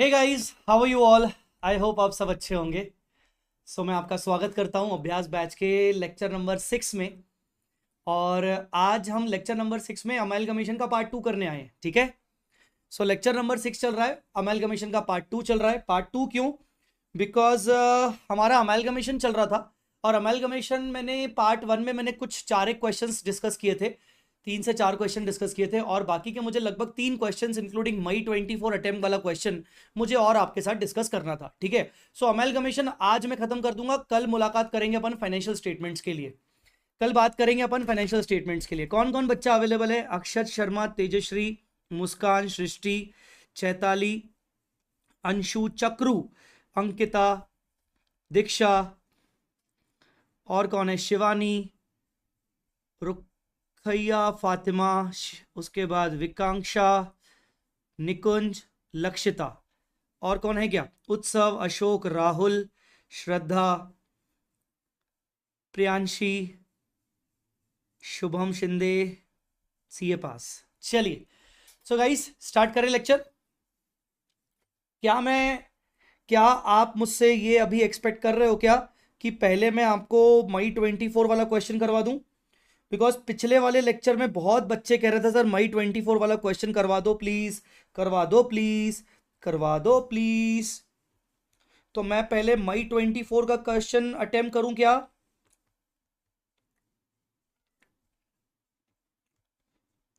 Hey guys, how are you all. I hope आप सब अच्छे होंगे। मैं आपका स्वागत करता हूं अभ्यास बैच के लेक्चर नंबर 6 में। और आज हम लेक्चर नंबर 6 में अमेलगमेशन का पार्ट 2 करने आए हैं। ठीक है। लेक्चर नंबर 6 चल रहा है, अमेलगमेशन का पार्ट 2 चल रहा है। पार्ट 2 क्यों? बिकॉज हमारा अमेलगमेशन चल रहा था। और अमेलगमेशन मैंने पार्ट 1 में मैंने कुछ 4 एक क्वेश्चंस डिस्कस किए थे। 3 से 4 क्वेश्चन डिस्कस किए थे और बाकी के मुझे लगभग 3 क्वेश्चंस इंक्लूडिंग मई 24 अटेम्प्ट वाला क्वेश्चन मुझे और आपके साथ डिस्कस करना था। ठीक है। अमेलगमेशन आज मैं खत्म कर दूंगा। कल मुलाकात करेंगे अपन फाइनेंशियल स्टेटमेंट्स के लिए। कल बात करेंगे अपन फाइनेंशियल स्टेटमेंट्स के लिए। कौन कौन बच्चा अवेलेबल है? अक्षत शर्मा, तेजश्री, मुस्कान, सृष्टि, चैताली, अंशु, चक्रू, अंकिता, दीक्षा, और कौन है? शिवानी, रुखैया, फातिमा, उसके बाद विकांक्षा, निकुंज, लक्षिता। और कौन है क्या? उत्सव, अशोक, राहुल, श्रद्धा, प्रियांशी, शुभम शिंदे, सीए पास। चलिए, गाइस स्टार्ट करें लेक्चर। क्या आप मुझसे ये अभी एक्सपेक्ट कर रहे हो क्या कि पहले मैं आपको मई 24 वाला क्वेश्चन करवा दूं? बिकॉज पिछले वाले लेक्चर में बहुत बच्चे कह रहे थे सर मई 24 वाला क्वेश्चन करवा दो प्लीज, करवा दो प्लीज, करवा दो प्लीज। तो मैं पहले मई 24 का क्वेश्चन अटेम्प्ट करूं क्या?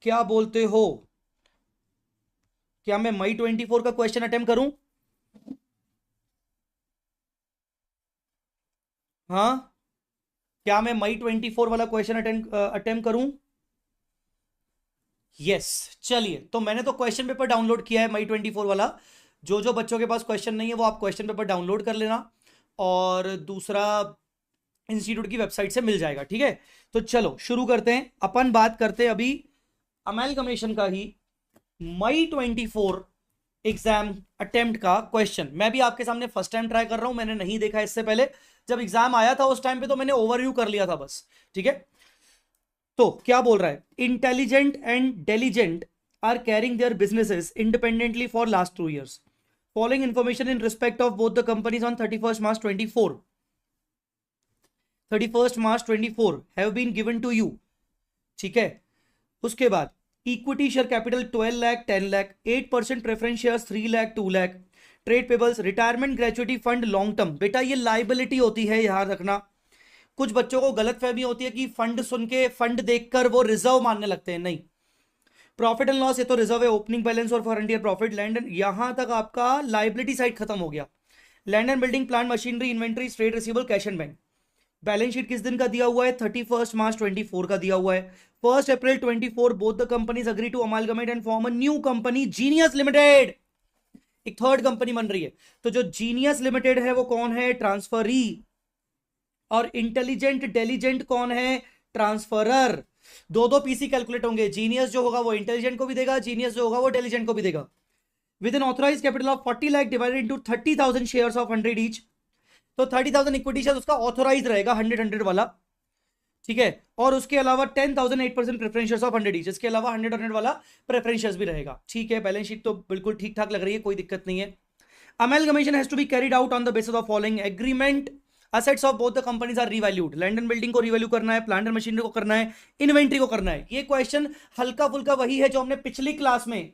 क्या बोलते हो? क्या मैं मई 24 का क्वेश्चन अटेम्प्ट करूं? हाँ, क्या मैं मई 24 वाला क्वेश्चन अटेम्प्ट करूं? यस। चलिए, तो मैंने तो क्वेश्चन पेपर डाउनलोड किया है मई 24 वाला। जो जो बच्चों के पास क्वेश्चन नहीं है वो आप क्वेश्चन पेपर डाउनलोड कर लेना। और दूसरा, इंस्टीट्यूट की वेबसाइट से मिल जाएगा। ठीक है। तो चलो शुरू करते हैं। अपन बात करते हैं अभी अमेलगमेशन का ही मई 24 एग्जाम अटेम्प्ट का क्वेश्चन। मैं भी आपके सामने फर्स्ट टाइम ट्राई कर रहा हूं, मैंने नहीं देखा इससे पहले। जब एग्जाम आया था उस टाइम पे तो मैंने ओवरव्यू कर लिया था बस। ठीक है। तो क्या बोल रहा है? Intelligent and Diligent are carrying their businesses independently for last 2 years. Following information in respect of both the companies on 31st March 24 have been given to you. ठीक है। उसके बाद equity share capital 12 lakh, 10 lakh, 8% preference shares 3 lakh, 2 lakh, trade payables, retirement gratuity fund long term. बेटा ये liability होती है, याद रखना। कुछ बच्चों को गलत फहमी होती है कि फंड सुन के, फंड देखकर वो रिजर्व मानने लगते हैं। नहीं, प्रॉफिट एंड लॉस ये तो रिजर्व है, ओपनिंग बैलेंस और foreign year profit, land and, यहां तक आपका लाइबिलिटी साइड खत्म हो गया। Land and building, plant machinery, inventory, trade receivable, cash and bank. Balance sheet किस दिन का दिया हुआ है? 31 मार्च 24 का दिया हुआ है। 1 April 24 both the companies agree to amalgamate and form a new company Genius limited. एक थर्ड कंपनी बन रही है। तो जो जीनियस लिमिटेड है वो कौन है? ट्रांसफरी। और इंटेलिजेंट डेलीजेंट कौन है? ट्रांसफरर। दो दो पीसी कैलकुलेट होंगे। जीनियस जो होगा वो इंटेलिजेंट को भी देगा, जीनियस जो होगा वो डेलीजेंट को भी देगा। With an authorise capital of 40 lakh divided into 30,000 shares of 100 each. तो 30,000 इक्विटी शेयर उसका ऑथोराइज रहेगा, 100 वाला। ठीक है। और उसके अलावा 10,000 8% प्रेफरेंशियर्स ऑफ 100 ईच। इसके अलावा 100 वाला प्रेफरेंशियर्स भी रहेगा। ठीक है। बैलेंस शीट तो बिल्कुल ठीक ठाक लग रही है, कोई दिक्कत नहीं है। Amalgamation has to be carried out on the basis of following agreement. Assets of both the companies are revalued. Land and building को रिवैल्यू करना है, प्लांट एंड मशीनरी को करना है, इन्वेंट्री को करना है। ये क्वेश्चन हल्का फुल्का वही है जो हमने पिछली क्लास में,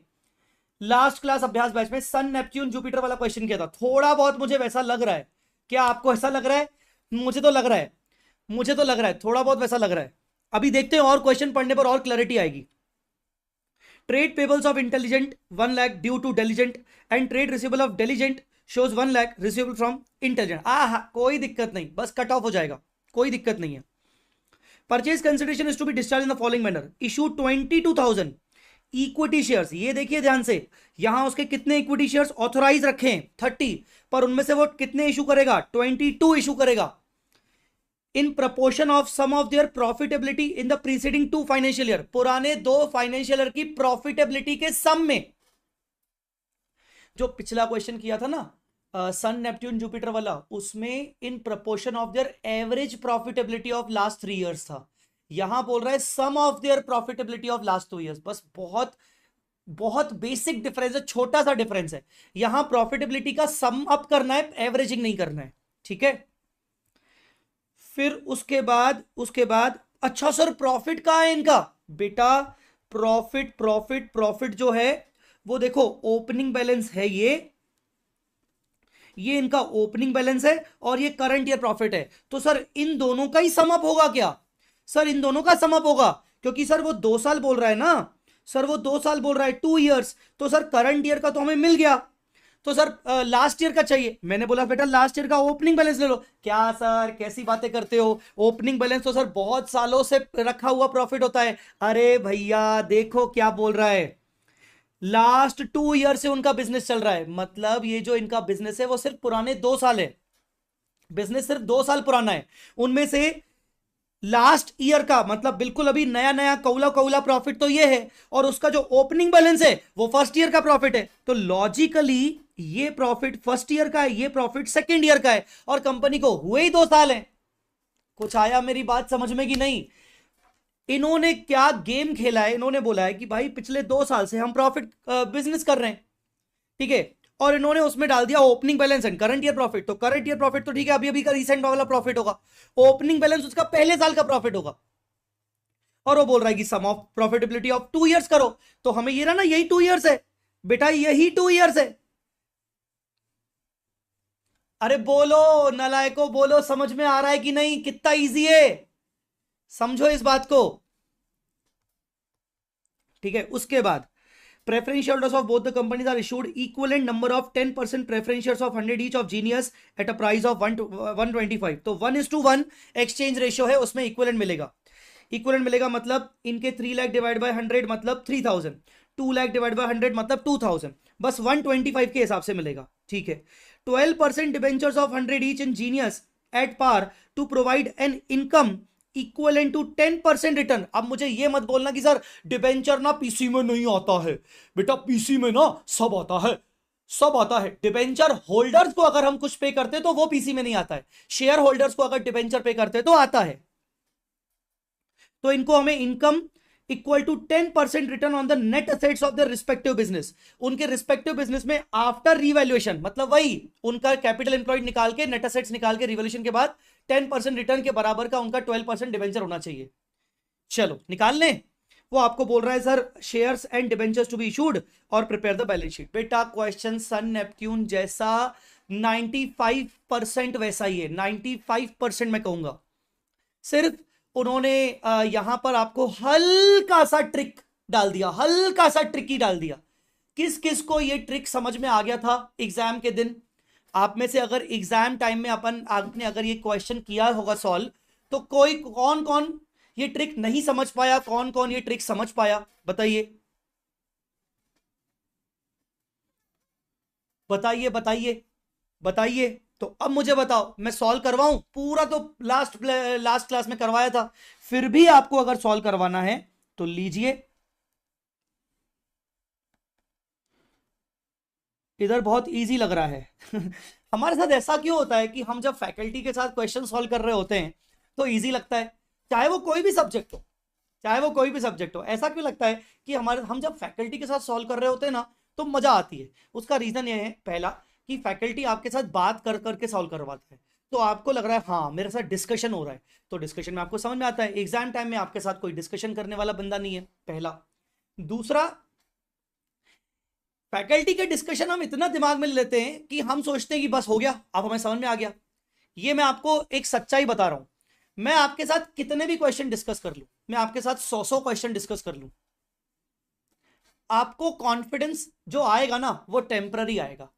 लास्ट क्लास अभ्यास बैच में सन, नेपच्यून, जुपिटर वाला क्वेश्चन किया था। थोड़ा बहुत मुझे वैसा लग रहा है। क्या आपको ऐसा लग रहा है? मुझे तो लग रहा है, थोड़ा बहुत वैसा लग रहा है। अभी देखते हैं, और क्वेश्चन पढ़ने पर और क्लैरिटी आएगी। Trade payables of Intelligent 1 lakh due to Diligent and trade receivable of Diligent shows 1 lakh receivable from Intelligent. कोई दिक्कत नहीं, बस कट ऑफ हो जाएगा, कोई दिक्कत नहीं है। Purchase consideration is to be discharge in the following manner. Issue 22,000 equity shares. ये देखिए ध्यान से, यहां उसके कितने इक्विटी शेयर्स ऑथोराइज रखे हैं? 30, पर उनमें से वो कितने इशू करेगा? 22 इशू करेगा। In proportion of sum of their profitability in the preceding 2 financial year. पुराने 2 फाइनेंशियल ईयर की प्रॉफिटेबिलिटी के सम में। जो पिछला क्वेश्चन किया था ना सन, नेपट्यून, जुपिटर वाला, उसमें in proportion of their average profitability of last 3 years था। यहां बोल रहा है sum of their profitability of last 2 years. बस बहुत बहुत बेसिक डिफरेंस है, छोटा सा डिफरेंस है। यहां प्रॉफिटेबिलिटी का सम अप करना है, एवरेजिंग नहीं करना है, ठीक है। फिर उसके बाद अच्छा सर प्रॉफिट कहाँ है इनका? बेटा प्रॉफिट प्रॉफिट प्रॉफिट जो है वो देखो, ओपनिंग बैलेंस है ये इनका ओपनिंग बैलेंस है और ये करंट ईयर प्रॉफिट है। तो सर इन दोनों का ही सम अप होगा क्या? सर इन दोनों का सम अप होगा, क्योंकि सर वो 2 साल बोल रहा है ना, सर वो 2 साल बोल रहा है, 2 ईयर्स। तो सर करंट ईयर का तो हमें मिल गया, तो सर लास्ट ईयर का चाहिए। मैंने बोला बेटा लास्ट ईयर का ओपनिंग बैलेंस ले लो। क्या सर कैसी बातें करते हो, ओपनिंग बैलेंस तो सर बहुत सालों से रखा हुआ प्रॉफिट होता है। अरे भैया देखो क्या बोल रहा है, लास्ट 2 ईयर से उनका बिजनेस चल रहा है, मतलब ये जो इनका बिजनेस है वो सिर्फ पुराने 2 साल है, बिजनेस सिर्फ 2 साल पुराना है। उनमें से लास्ट ईयर का मतलब बिल्कुल अभी नया नया कौला कौला प्रॉफिट तो ये है, और उसका जो ओपनिंग बैलेंस है वो फर्स्ट ईयर का प्रॉफिट है। तो लॉजिकली ये प्रॉफिट फर्स्ट ईयर का है, ये प्रॉफिट सेकेंड ईयर का है, और कंपनी को हुए ही 2 साल है। कुछ आया मेरी बात समझ में कि नहीं? इन्होंने क्या गेम खेला है, इन्होंने बोला है कि भाई पिछले 2 साल से हम प्रॉफिट बिजनेस कर रहे हैं, ठीक है, और इन्होंने उसमें डाल दिया opening balance and current year profit. तो करंट ईयर प्रॉफिट तो ठीक है, अभी अभी का रिसेंट वाला प्रॉफिट होगा, ओपनिंग बैलेंस उसका पहले साल का प्रॉफिट होगा, और वो बोल रहा है कि सम ऑफ प्रॉफिटेबिलिटी ऑफ 2 ईयर्स करो। तो हमें ये ना यही 2 ईयर्स है बेटा, यही 2 ईयर्स है। अरे बोलो नालायको बोलो, समझ में आ रहा है कि नहीं, कितना इजी है, समझो इस बात को, ठीक है। उसके बाद preference shares of both the companies are issued equivalent number of 10% preference shares of 100 each of Genius at a price of 125। तो 1:1 एक्सचेंज रेशियो है, उसमें इक्विवेलेंट मिलेगा। इक्विवेलेंट मिलेगा मतलब इनके 3 लाख डिवाइड बाय 100 मतलब 3000, 2 लाख डिवाइड बाय 100 मतलब 2000, बस 125 के हिसाब से मिलेगा, ठीक है। 12% debentures of 100 each in genius at par to provide an income equivalent to 10% return. अब मुझे ये मत बोलना कि सर डिबेंचर ना पीसी में नहीं आता है, बेटा पीसी में ना सब आता है, सब आता है। डिबेंचर होल्डर्स को अगर हम कुछ पे करते तो वो पीसी में नहीं आता है, शेयर होल्डर्स को अगर डिबेंचर पे करते तो आता है। तो इनको हमें income equal to 10% return on the net assets of the respective business, उनके रिस्पेक्टिव बिजनेस में आफ्टर रिवैल्यूएशन, मतलब वही उनका कैपिटल एम्प्लॉयड निकाल के नेट असेट्स निकाल के रिवैल्यूएशन के बाद 10% रिटर्न के बराबर का उनका 12% डिबेंचर होना चाहिए। चलो निकाल लें। वो आपको बोल रहा है sir shares and debentures to be issued और प्रिपेयर द बैलेंस शीट। बेटा क्वेश्चन सन नेपट्यून जैसा 95% वैसा ही है, 95% मैं कहूंगा। सिर्फ उन्होंने यहां पर आपको हल्का सा ट्रिक डाल दिया, हल्का सा ट्रिकी डाल दिया। किस किस को ये ट्रिक समझ में आ गया था एग्जाम के दिन? आप में से अगर एग्जाम टाइम में आपने अगर ये क्वेश्चन किया होगा सॉल्व, तो कोई कौन कौन ये ट्रिक नहीं समझ पाया, कौन कौन ये ट्रिक समझ पाया, बताइए बताइए बताइए बताइए। तो अब मुझे बताओ मैं सॉल्व करवाऊं पूरा? तो लास्ट लास्ट क्लास में करवाया था, फिर भी आपको अगर सॉल्व करवाना है तो लीजिए। इधर बहुत इजी लग रहा है हमारे साथ ऐसा क्यों होता है कि हम जब फैकल्टी के साथ क्वेश्चन सॉल्व कर रहे होते हैं तो इजी लगता है, चाहे वो कोई भी सब्जेक्ट हो, चाहे वो कोई भी सब्जेक्ट हो। ऐसा क्यों लगता है कि हम जब फैकल्टी के साथ सॉल्व कर रहे होते हैं ना तो मजा आती है? उसका रीजन ये है पहला, कि फैकल्टी आपके साथ बात कर करके सॉल्व करवाता है, तो आपको लग रहा है हाँ मेरे साथ डिस्कशन हो रहा है, तो डिस्कशन में आपको समझ में आता है। एग्जाम टाइम में आपके साथ कोई डिस्कशन करने वाला बंदा नहीं है, पहला। दूसरा, फैकल्टी के डिस्कशन हम इतना दिमाग में ले लेते हैं कि हम सोचते हैं कि बस हो गया, अब हमें समझ में आ गया। ये मैं आपको एक सच्चाई बता रहा हूं, मैं आपके साथ कितने भी क्वेश्चन डिस्कस कर लूं, मैं आपके साथ 100 क्वेश्चन डिस्कस कर लूं, आपको कॉन्फिडेंस जो आएगा ना वो टेम्पररी आएगा।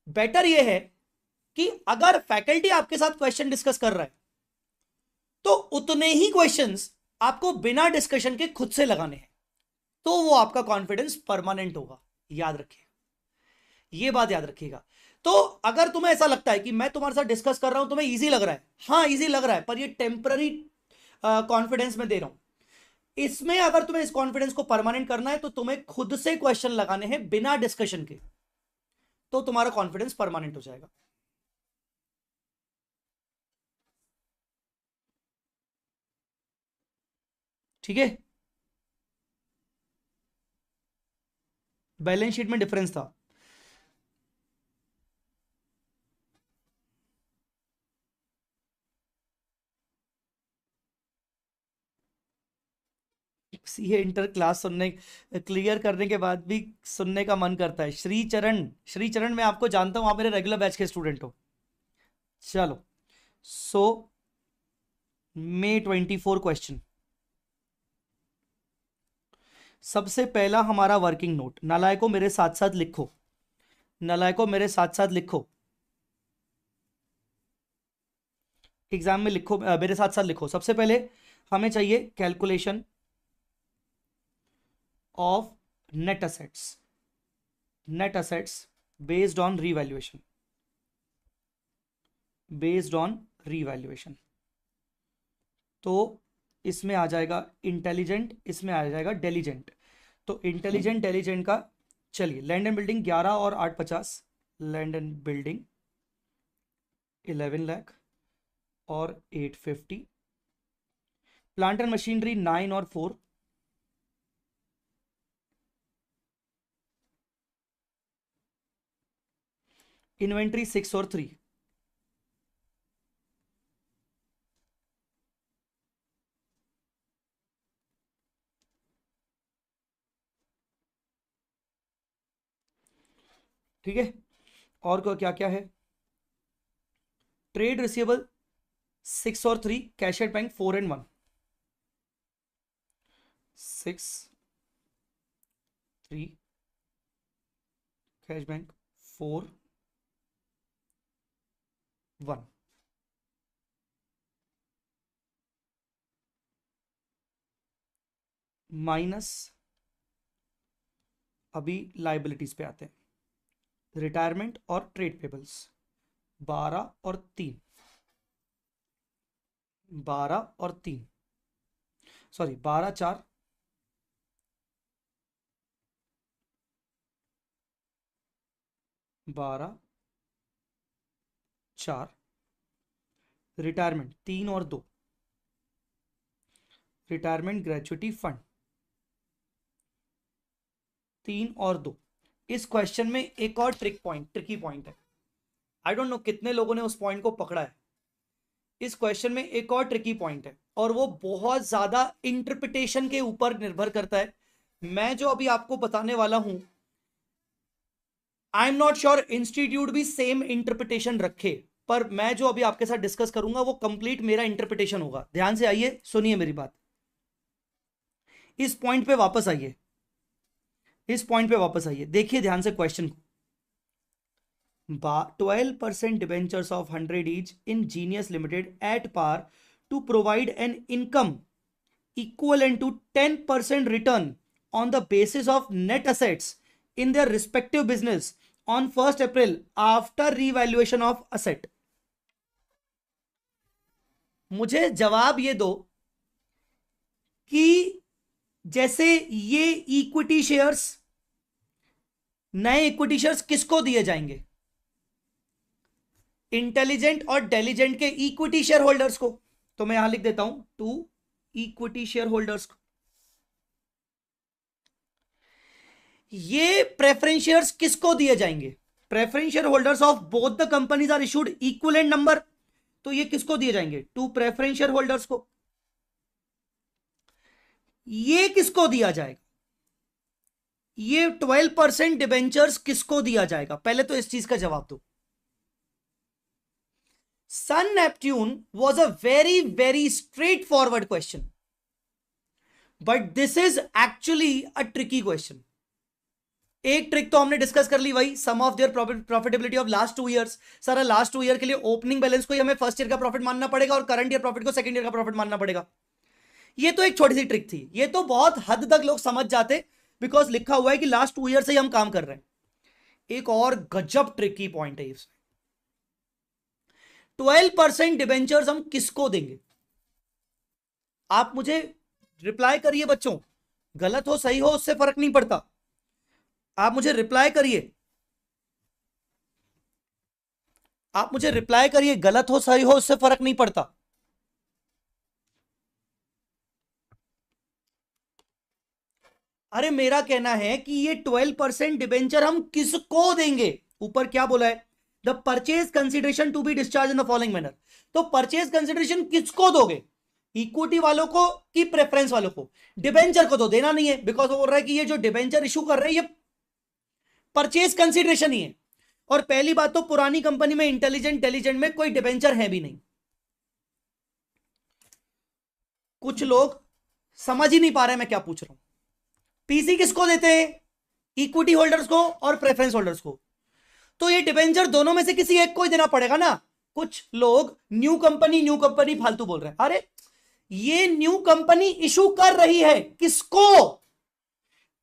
बेटर ये है कि अगर फैकल्टी आपके साथ क्वेश्चन डिस्कस कर रहा है तो उतने ही क्वेश्चंस आपको बिना डिस्कशन के खुद से लगाने हैं, तो वो आपका कॉन्फिडेंस परमानेंट होगा। याद रखिए, ये बात याद रखिएगा। तो अगर तुम्हें ऐसा लगता है कि मैं तुम्हारे साथ डिस्कस कर रहा हूं, तुम्हें इजी लग रहा है, हाँ इजी लग रहा है, पर ये टेम्पररी कॉन्फिडेंस में दे रहा हूं, इसमें अगर तुम्हें इस कॉन्फिडेंस को परमानेंट करना है तो तुम्हें खुद से क्वेश्चन लगाने हैं बिना डिस्कशन के, तो तुम्हारा कॉन्फिडेंस परमानेंट हो जाएगा। ठीक है। बैलेंस शीट में डिफरेंस था। सीए इंटर क्लास सुनने क्लियर करने के बाद भी सुनने का मन करता है। श्रीचरण, श्रीचरण मैं आपको जानता हूं, आप मेरे रेगुलर बैच के स्टूडेंट हो। चलो, सो मे 24 क्वेश्चन। सबसे पहला हमारा वर्किंग नोट, नालायकों मेरे साथ साथ लिखो, नालायकों मेरे साथ साथ लिखो, एग्जाम में लिखो, मेरे साथ साथ लिखो। सबसे पहले हमें चाहिए calculation of net assets, net assets based on revaluation, based on revaluation. तो इसमें आ जाएगा इंटेलिजेंट, इसमें आ जाएगा डेलीजेंट। तो इंटेलिजेंट डेलीजेंट का, चलिए लैंड एंड बिल्डिंग 11 और 8 50, लैंड एंड बिल्डिंग 11 लाख और 850, प्लांट एंड मशीनरी 9 और 4, इन्वेंट्री 6 और 3। ठीक है, और क्या क्या है? ट्रेड रिसीवेबल 6 और 3, cash at bank 4 and 1, 6 3, cash bank 4 1। Minus, अभी लाइबिलिटीज पे आते हैं, रिटायरमेंट और ट्रेड पेबल्स 12 और 3, 12 और 3, सॉरी 12 4, 12 4, रिटायरमेंट 3 और 2, रिटायरमेंट ग्रेचुइटी फंड 3 और 2। इस क्वेश्चन में एक और ट्रिकी पॉइंट है, आई डोंट नो कितने लोगों ने उस पॉइंट को पकड़ा है। इस क्वेश्चन में एक और ट्रिकी पॉइंट है और वो बहुत ज्यादा इंटरप्रिटेशन के ऊपर निर्भर करता है। मैं जो अभी आपको बताने वाला हूं, I am not sure institute भी सेम इंटरप्रिटेशन रखे, पर मैं जो अभी आपके साथ डिस्कस करूंगा वो कंप्लीट मेरा इंटरप्रिटेशन होगा। ध्यान से आइए, सुनिए मेरी बात, इस पॉइंट पे वापस आइए, इस पॉइंट पे वापस आइए, देखिए ध्यान से क्वेश्चन को। 12% debentures of 100 each in Genius Limited at par to provide an income equivalent to 10% return on the basis of net assets in their respective business on 1st April after revaluation of asset। मुझे जवाब ये दो कि जैसे ये equity shares, नए equity shares किसको दिए जाएंगे? इंटेलिजेंट और डेलीजेंट के इक्विटी शेयर होल्डर्स को। तो मैं यहां लिख देता हूं टू इक्विटी शेयर होल्डर्स को। ये प्रेफरेंस शेयर्स किसको दिए जाएंगे? Preference share holders of both the companies are issued equivalent number, तो ये किसको दिए जाएंगे? टू प्रेफरेंस शेयर होल्डर्स को। ये किसको दिया जाएगा? ये 12% डिबेंचर्स किसको दिया जाएगा? पहले तो इस चीज का जवाब दो। Sun Neptune was a very straightforward question, but this is actually a tricky question। एक ट्रिक तो हमने डिस्कस कर ली भाई, sum of their profitability of last 2 years. Sir last 2 year के लिए ओपनिंग बैलेंस को ही हमें फर्स्ट ईयर का प्रॉफिट मानना पड़ेगा और करंट ईयर प्रॉफिट को सेकंड ईयर का प्रॉफिट मानना पड़ेगा। ये तो एक छोटी सी ट्रिक थी, ये तो बहुत हद तक लोग समझ जाते बिकॉज लिखा हुआ है कि लास्ट 2 ईयर से ही हम काम कर रहे हैं। एक और गजब ट्रिकी पॉइंट है इसमें, 12% डिबेंचर्स हम किसको देंगे? आप मुझे रिप्लाई करिए बच्चों, गलत हो सही हो उससे फर्क नहीं पड़ता, आप मुझे रिप्लाई करिए, आप मुझे रिप्लाई करिए, गलत हो सही हो उससे फर्क नहीं पड़ता। अरे मेरा कहना है कि ये 12% डिबेंचर हम किसको देंगे, ऊपर क्या बोला है, the purchase consideration to be discharge in the following manner. तो परचेज कंसिडरेशन किसको दोगे, इक्विटी वालों को कि प्रेफरेंस वालों को? डिबेंचर को तो देना नहीं है, बिकॉज वो बोल रहा है कि ये जो डिबेंचर इशू कर रहे हैं ये परचेज कंसिडरेशन ही है। और पहली बात तो पुरानी कंपनी में इंटेलिजेंट में कोई डिबेंचर है भी नहीं। कुछ लोग समझ ही नहीं पा रहे मैं क्या पूछ रहा हूं। पीसी किसको देते हैं, इक्विटी होल्डर्स को और प्रेफरेंस होल्डर्स को। तो ये डिबेंचर दोनों में से किसी एक को ही देना पड़ेगा ना। कुछ लोग न्यू कंपनी फालतू बोल रहे हैं। अरे ये न्यू कंपनी इशू कर रही है किसको,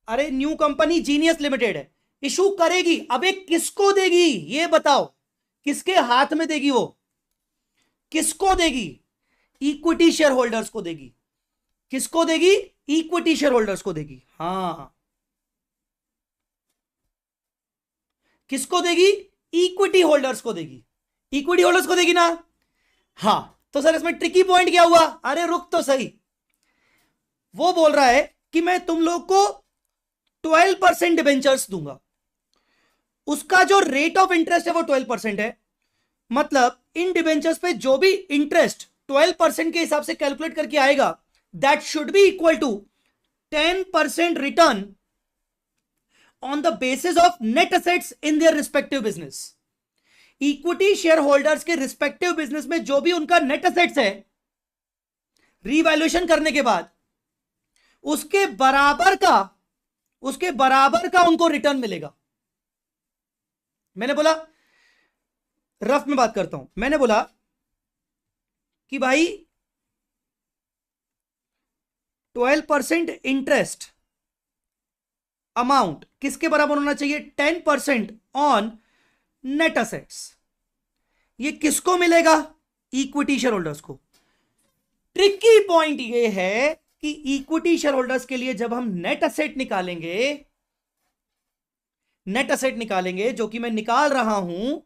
अरे न्यू कंपनी जीनियस लिमिटेड है, इशू करेगी, अबे किसको देगी ये बताओ, किसके हाथ में देगी वो, किसको देगी, इक्विटी शेयर होल्डर्स को देगी। किसको देगी, इक्विटी शेयर होल्डर्स को देगी। हाँ किसको देगी, इक्विटी होल्डर्स को देगी, इक्विटी होल्डर्स को देगी ना। हाँ तो सर इसमें ट्रिकी पॉइंट क्या हुआ, अरे रुक तो सही। वो बोल रहा है कि मैं तुम लोग को 12% डिबेंचर्स दूंगा, उसका जो रेट ऑफ इंटरेस्ट है वो 12% है। मतलब इन डिबेंचर्स पे जो भी इंटरेस्ट 12% के हिसाब से कैलकुलेट करके आएगा, that should be equal to 10% return on the basis of net assets in their respective business. Equity share holders के रिस्पेक्टिव बिजनेस में जो भी उनका नेट असेट्स है, रीवैल्यूएशन करने के बाद उसके बराबर का उनको रिटर्न मिलेगा। मैंने बोला, रफ में बात करता हूं, मैंने बोला कि भाई 12% इंटरेस्ट अमाउंट किसके बराबर होना चाहिए, 10% ऑन नेट असेट्स। ये किसको मिलेगा, इक्विटी शेयर होल्डर्स को। ट्रिकी पॉइंट ये है कि इक्विटी शेयर होल्डर्स के लिए जब हम नेट असेट निकालेंगे जो कि मैं निकाल रहा हूं,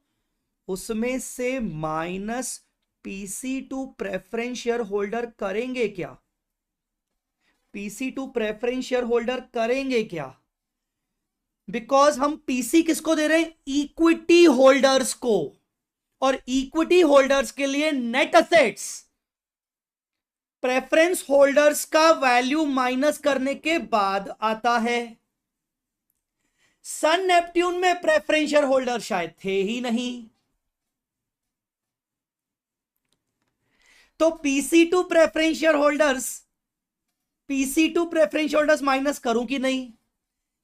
उसमें से minus PC to preference share holder करेंगे क्या, PC to preference share holder करेंगे क्या, बिकॉज हम पीसी किसको दे रहे हैं, इक्विटी होल्डर्स को। और इक्विटी होल्डर्स के लिए नेट असेट्स प्रेफरेंस होल्डर्स का वैल्यू माइनस करने के बाद आता है। सन नेपट्यून में प्रेफरेंस शेयर होल्डर शायद थे ही नहीं, तो PC to preference share holders minus करूं कि नहीं।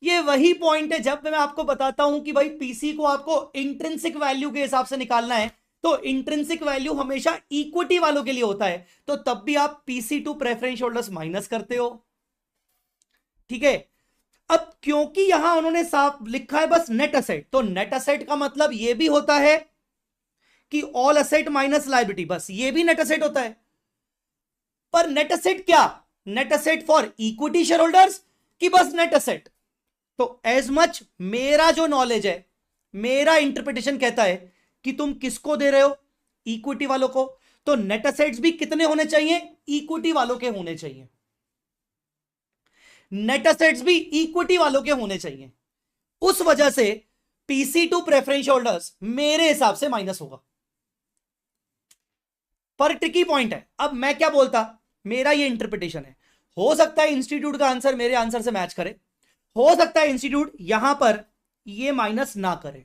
ये वही पॉइंट है जब मैं आपको बताता हूं कि भाई पीसी को आपको इंट्रिंसिक वैल्यू के हिसाब से निकालना है, तो इंट्रिंसिक वैल्यू हमेशा इक्विटी वालों के लिए होता है, तो तब भी आप PC to preference holders minus करते हो। ठीक है, अब क्योंकि यहां उन्होंने साफ लिखा है बस नेट असेट, तो नेट असेट का मतलब यह भी होता है कि ऑल असेट माइनस लायबिलिटी, बस ये भी नेट असेट होता है। पर नेट असेट क्या, net asset for equity share holders कि बस नेट असेट। तो एज मच मेरा जो नॉलेज है, मेरा इंटरप्रिटेशन कहता है कि तुम किसको दे रहे हो, इक्विटी वालों को। तो नेट असेट्स भी कितने होने चाहिए, इक्विटी वालों के होने चाहिए, नेट असेट्स भी इक्विटी वालों के होने चाहिए। उस वजह से पीसी टू प्रेफरेंस होल्डर्स मेरे हिसाब से माइनस होगा। पर ट्रिकी पॉइंट है, अब मैं क्या बोलता, मेरा ये इंटरप्रिटेशन है, हो सकता है इंस्टीट्यूट का आंसर मेरे आंसर से मैच करे, हो सकता है इंस्टीट्यूट यहां पर ये माइनस ना करे।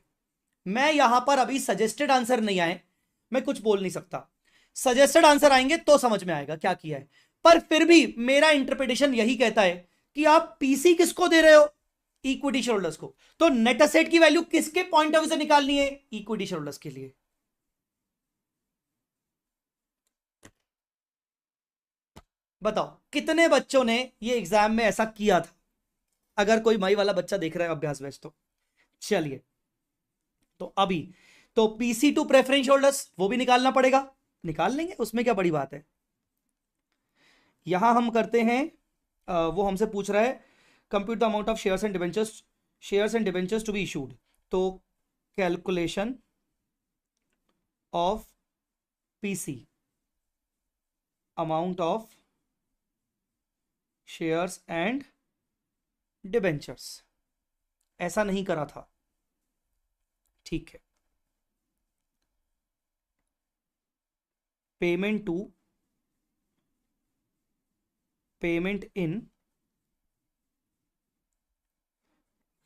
मैं यहां पर अभी सजेस्टेड आंसर नहीं आए, मैं कुछ बोल नहीं सकता, सजेस्टेड आंसर आएंगे तो समझ में आएगा क्या किया है। पर फिर भी मेरा इंटरप्रिटेशन यही कहता है कि आप पीसी किसको दे रहे हो, इक्विटी शेयर होल्डर्स को। तो नेट असेट की वैल्यू किसके पॉइंट ऑफ व्यू से निकालनी है, इक्विटी शेयर होल्डर्स के लिए। बताओ कितने बच्चों ने ये एग्जाम में ऐसा किया था, अगर कोई माई वाला बच्चा देख रहा है अभ्यास बैच तो। चलिए, तो अभी तो पीसी टू प्रेफरेंस होल्डर्स वो भी निकालना पड़ेगा, निकाल लेंगे, उसमें क्या बड़ी बात है। यहां हम करते हैं, वो हमसे पूछ रहा है compute the amount of shares and debentures to be issued. तो calculation of PC, amount of shares and debentures, ऐसा नहीं करा था, ठीक है। Payment in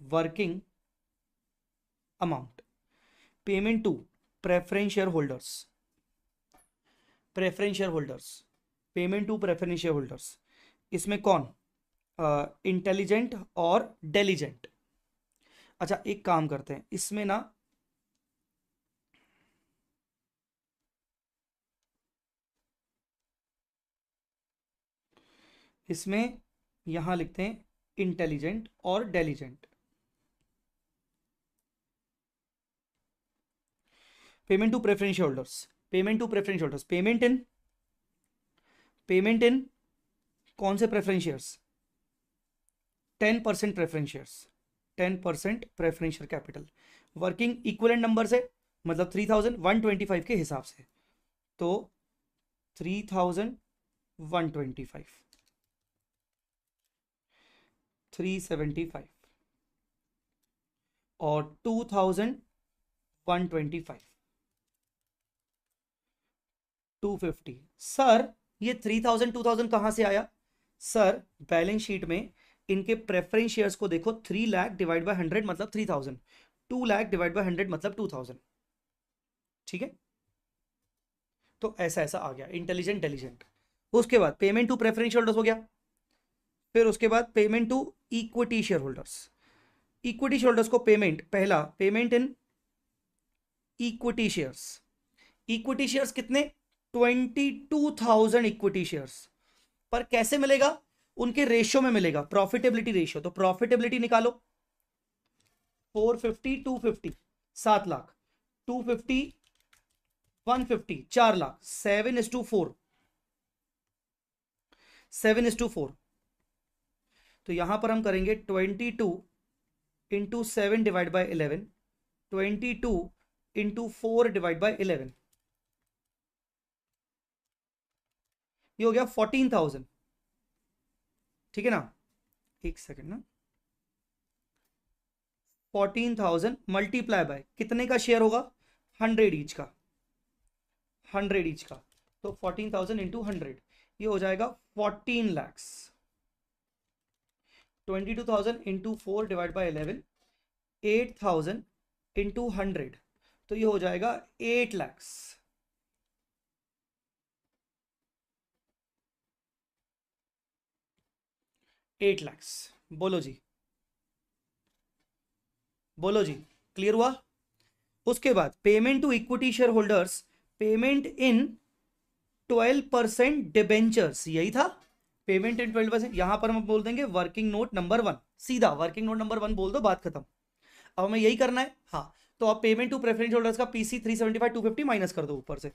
working amount, payment to preference share holders, payment to preference share holders, इसमें कौन, intelligent और डेलीजेंट। अच्छा एक काम करते हैं इसमें ना, इसमें यहां लिखते हैं इंटेलिजेंट और Diligent. Payment to preference holders, payment in कौन से preference shares, 10% preference shares, 10% preference share capital, working equivalent number से, मतलब 3125 के हिसाब से, तो 3125, 375 और 2125, 250। सर ये 3000 2000 कहां से आया? सर बैलेंस शीट में इनके प्रेफरेंस शेयर्स को देखो, 3 लाख डिवाइड बाय 100 मतलब 3000, 2 लाख डिवाइड बाय 100 मतलब 2000, ठीक है। तो ऐसा ऐसा आ गया इंटेलिजेंट डेलीजेंट। उसके बाद पेमेंट टू प्रेफरेंस होल्डर्स हो गया, फिर उसके बाद payment to equity share holders, equity share holders को पेमेंट, पहला payment in equity shares, equity shares कितने, 22,000 इक्विटी शेयर्स, पर कैसे मिलेगा, उनके रेशियो में मिलेगा, प्रॉफिटेबिलिटी रेशियो। तो प्रॉफिटेबिलिटी निकालो, 450 250 7 लाख, 250 150 4 लाख, 7:4, 7:4। तो यहां पर हम करेंगे 22 into 7 divide by 11, 22 into 4 divide by 11, ये हो गया 14,000, ठीक है ना। एक सेकेंड ना, 14,000 मल्टीप्लाई बाय कितने का शेयर होगा, 100 ईच का, 100 ईच का, तो 14,000 इंटू 100, ये हो जाएगा 14 lakhs, 22,000 into 4 divide by 11, 8,000 into 100, तो ये हो जाएगा 8 लैक्स, 8 लैक्स। बोलो जी, बोलो जी, क्लियर हुआ। उसके बाद payment to equity share holders, payment in 12% debentures, यही था, पेमेंट इन 12%, यहां पर हम बोल देंगे वर्किंग नोट नंबर 1, सीधा वर्किंग नोट नंबर 1 बोल दो, बात खत्म। अब हमें यही करना है, हाँ। तो आप पेमेंट टू प्रेफरेंस होल्डर्स का पीसी 375 250 माइनस कर दो ऊपर से,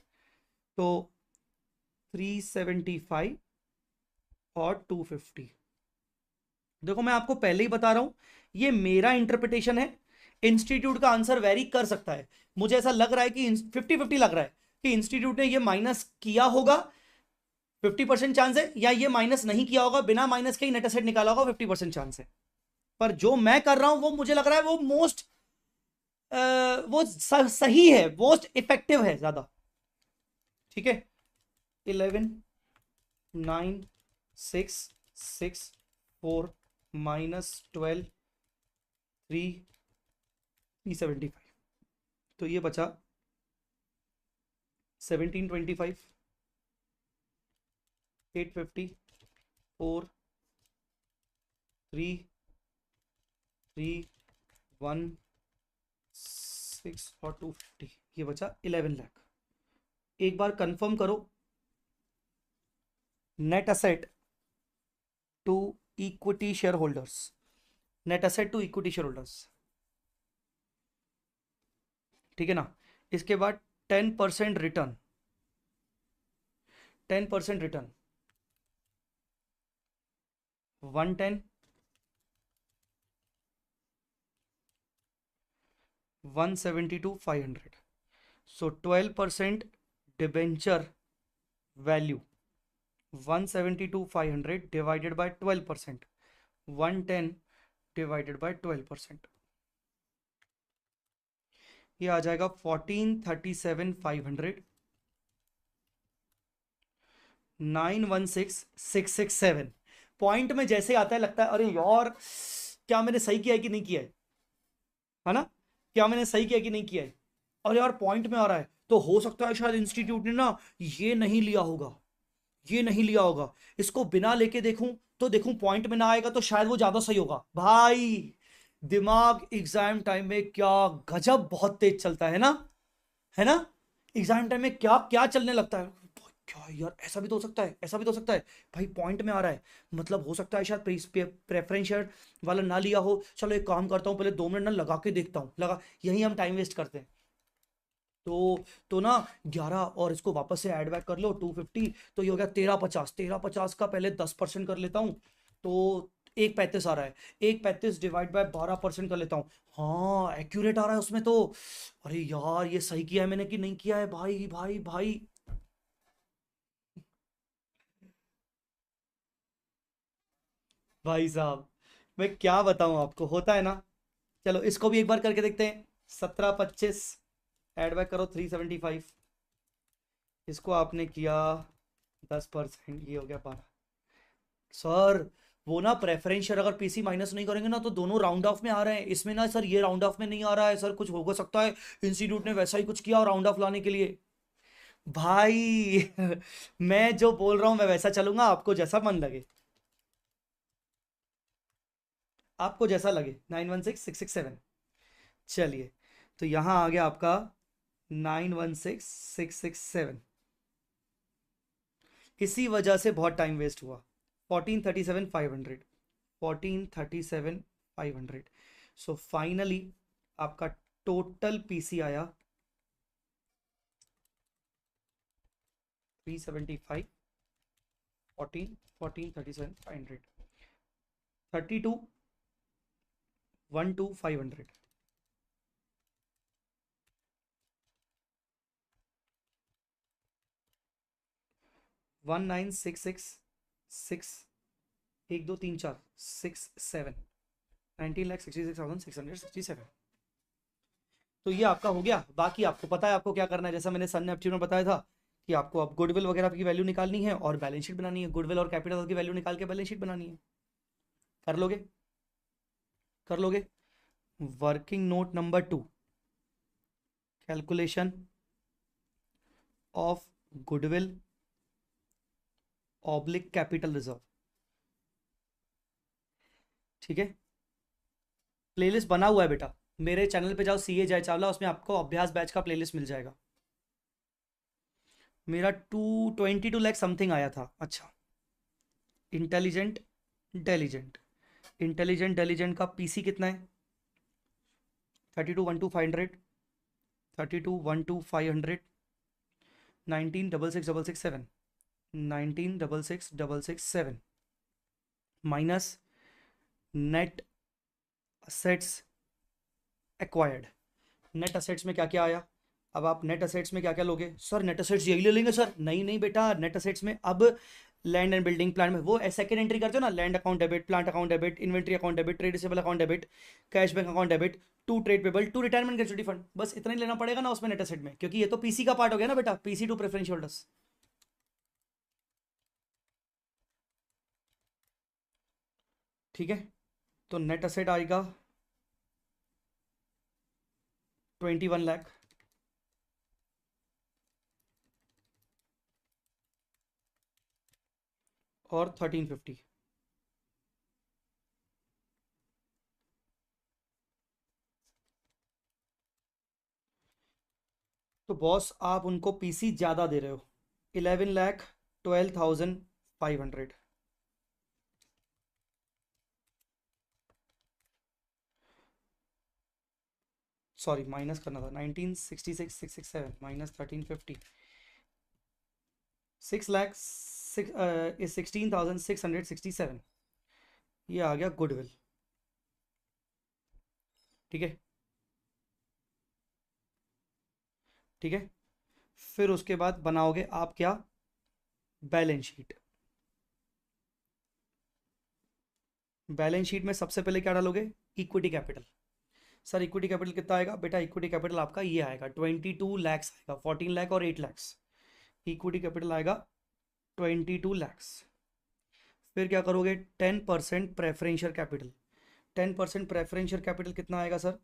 तो 375 और 250। देखो मैं आपको पहले ही बता रहा हूं, ये मेरा इंटरप्रिटेशन है, इंस्टीट्यूट का आंसर वेरी कर सकता है। मुझे ऐसा लग रहा है कि 50-50 लग रहा है कि इंस्टीट्यूट ने ये माइनस किया होगा, 50% चांस है, या ये माइनस नहीं किया होगा, बिना माइनस के ही नेट एसेट निकाला होगा, 50% चांस है। पर जो मैं कर रहा हूं वो मुझे लग रहा है वो मोस्ट वो सही है, मोस्ट इफेक्टिव है ज्यादा, ठीक है। 11 9 6 6 4 माइनस 12 375, तो ये बचा 1725 850 4 3 3 1 6 और 250, ये बचा 11 लाख। एक बार कंफर्म करो, net asset to equity share holders, net asset to equity share holders, ठीक है ना। इसके बाद 10% return, 10% return 110 172 500, so 12% debenture value 172 500 divided by 12%, 110 divided by 12%, ये आ जाएगा 1437,500, 916,667। पॉइंट में जैसे आता है लगता है अरे यार क्या मैंने सही किया है कि नहीं किया है ना, क्या मैंने सही किया कि नहीं किया है, और यार पॉइंट में आ रहा है, तो हो सकता है शायद इंस्टीट्यूट ने ना ये नहीं लिया होगा, ये नहीं लिया होगा, इसको बिना लेके देखूं तो देखूं पॉइंट में ना आएगा तो शायद वो ज्यादा सही होगा। भाई दिमाग एग्जाम टाइम में क्या गजब बहुत तेज चलता है ना, एग्जाम टाइम में क्या क्या चलने लगता है, क्या यार ऐसा भी तो हो सकता है, ऐसा भी तो हो सकता है, भाई पॉइंट में आ रहा है, मतलब हो सकता है शायद प्रेफरेंशियल वाला ना लिया हो, चलो एक काम करता हूँ पहले 2 मिनट ना लगा के देखता हूँ, लगा, यही हम टाइम वेस्ट करते हैं। तो ना 11 और इसको वापस से ऐड बैक कर लो 250, तो ये हो गया 1350, 1350 का पहले 10% कर लेता हूँ, तो 135 आ रहा है, 135 डिवाइड बाय 12% कर लेता हूँ, हाँ एक्यूरेट आ रहा है उसमें तो, अरे यार ये सही किया है मैंने कि नहीं किया है, भाई भाई भाई। भाई साहब मैं क्या बताऊं आपको, होता है ना, चलो इसको भी एक बार करके देखते हैं। 1725 ऐड बैक करो 375, इसको आपने किया 10%, ये हो गया 12। सर वो ना प्रेफरेंशियल अगर पीसी माइनस नहीं करेंगे ना तो दोनों राउंड ऑफ में आ रहे हैं, इसमें ना सर ये राउंड ऑफ में नहीं आ रहा है सर, कुछ हो सकता है इंस्टीट्यूट ने वैसा ही कुछ किया और राउंड ऑफ लाने के लिए। भाई मैं जो बोल रहा हूं मैं वैसा चलूंगा, आपको जैसा मन लगे, आपको जैसा लगे, 916,667। चलिए, तो यहां आ गया आपका 916,667, इसी वजह से बहुत टाइम वेस्ट हुआ। 1437,500, 1437,500। सो फाइनली आपका टोटल पीसी आया 375, 1437,500, 32, 12,500, 1966, 1 2 3 4 6 7, 19,66,667। तो ये आपका हो गया, बाकी आपको पता है आपको क्या करना है, जैसा मैंने सन नेपच्यून में बताया था कि आपको अब गुडविल वगैरह की वैल्यू निकालनी है और बैलेंस शीट बनानी है, गुडविल और कैपिटल की वैल्यू निकाल के बैलेंस शीट बनानी है। कर लोगे, कर लोगे। Working note number 2, calculation of goodwill oblique capital reserve, ठीक है, प्लेलिस्ट बना हुआ है बेटा, मेरे चैनल पे जाओ सीए जय चावला, उसमें आपको अभ्यास बैच का प्लेलिस्ट मिल जाएगा। मेरा 222 लाख समथिंग आया था। अच्छा, इंटेलिजेंट इंटेलिजेंट इंटेलिजेंट डेलीजेंट का पीसी कितना है? 32 12 500, 32 12 500, 19 66 667, 19 66 667 minus net assets acquired. Net assets में क्या क्या आया? अब आप नेट असेट्स में क्या क्या लोगे? सर नेट असेट्स यही ले लेंगे सर, नहीं नहीं बेटा, नेट असेट्स में अब लैंड एंड बिल्डिंग प्लान में वो सेकंड एंट्री करते हो ना, land account debit, plant account debit, inventory account debit, trade receivable account debit, cash bank account debit, to trade payable, to retirement gratuity fund, बस इतना ही लेना पड़ेगा ना उसमें नेट असेट में, क्योंकि ये तो पीसी का पार्ट हो गया ना बेटा, पीसी टू प्रेफरेंस होल्डर्स। ठीक है, तो नेट असेट आएगा 21 लाख, और 1350। तो बॉस आप उनको पीसी ज्यादा दे रहे हो, 11,12,500। सॉरी माइनस करना था, 19 66 667 माइनस 1350, 6 लाख 16,667, ये आ गया गुडविल। ठीक है, ठीक है, फिर उसके बाद बनाओगे आप क्या? Balance sheet. बैलेंस शीट में सबसे पहले क्या डालोगे? Equity capital. Sir equity capital कितना आएगा बेटा? इक्विटी कैपिटल आपका ये आएगा 22 लैक्स आएगा, 14 लाख और 8 लैक्स। इक्विटी कैपिटल आएगा 22 लैक्स। फिर क्या करोगे? 10% प्रेफरेंशियल कैपिटल। 10% प्रेफरेंशियल कैपिटल कितना आएगा सर?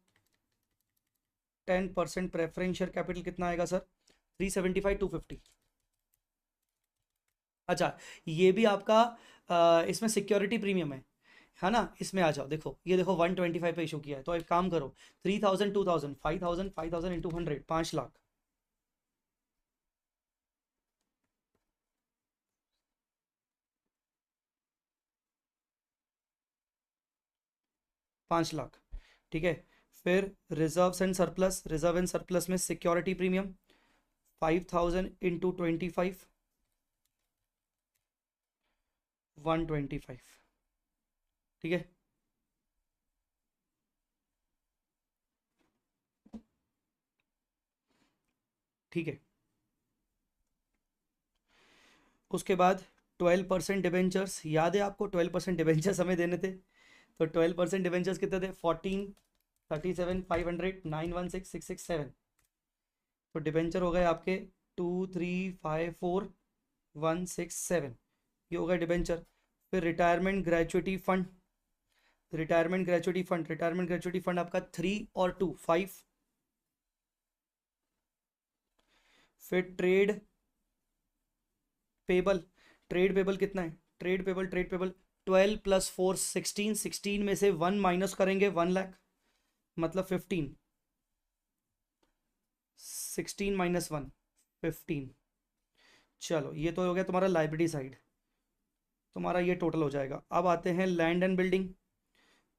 10% प्रेफरेंशियल कैपिटल कितना आएगा सर? 375 250। अच्छा, ये भी आपका इसमें सिक्योरिटी प्रीमियम है ना? इसमें आ जाओ, देखो ये देखो 125 पे इशू किया है, तो एक काम करो 3000 2000 5000 5000 इंटू 100 5 लाख। 5 लाख, ठीक है। फिर reserve and surplus, reserve and surplus में सिक्योरिटी प्रीमियम 5000 इंटू 25 125, ठीक है। ठीक है, उसके बाद 12% डिबेंचर्स, याद है आपको 12% डिबेंचर्स हमें देने थे? तो 12% डिबेंचर्स कितने थे? 14 37 500 916 667। तो डिबेंचर हो गए आपके 2354167, ये हो गया डिबेंचर। फिर retirement gratuity fund, retirement gratuity fund आपका 3 और 2 5। फिर पेबल, ट्रेड पेबल कितना है? ट्रेड पेबल 12 प्लस 4 16, 16 में से 1 माइनस करेंगे 1 लाख, मतलब 15। 16 माइनस 1 15। चलो ये तो हो गया तुम्हारा लाइब्रेरी साइड, तुम्हारा ये टोटल हो जाएगा। अब आते हैं लैंड एंड बिल्डिंग।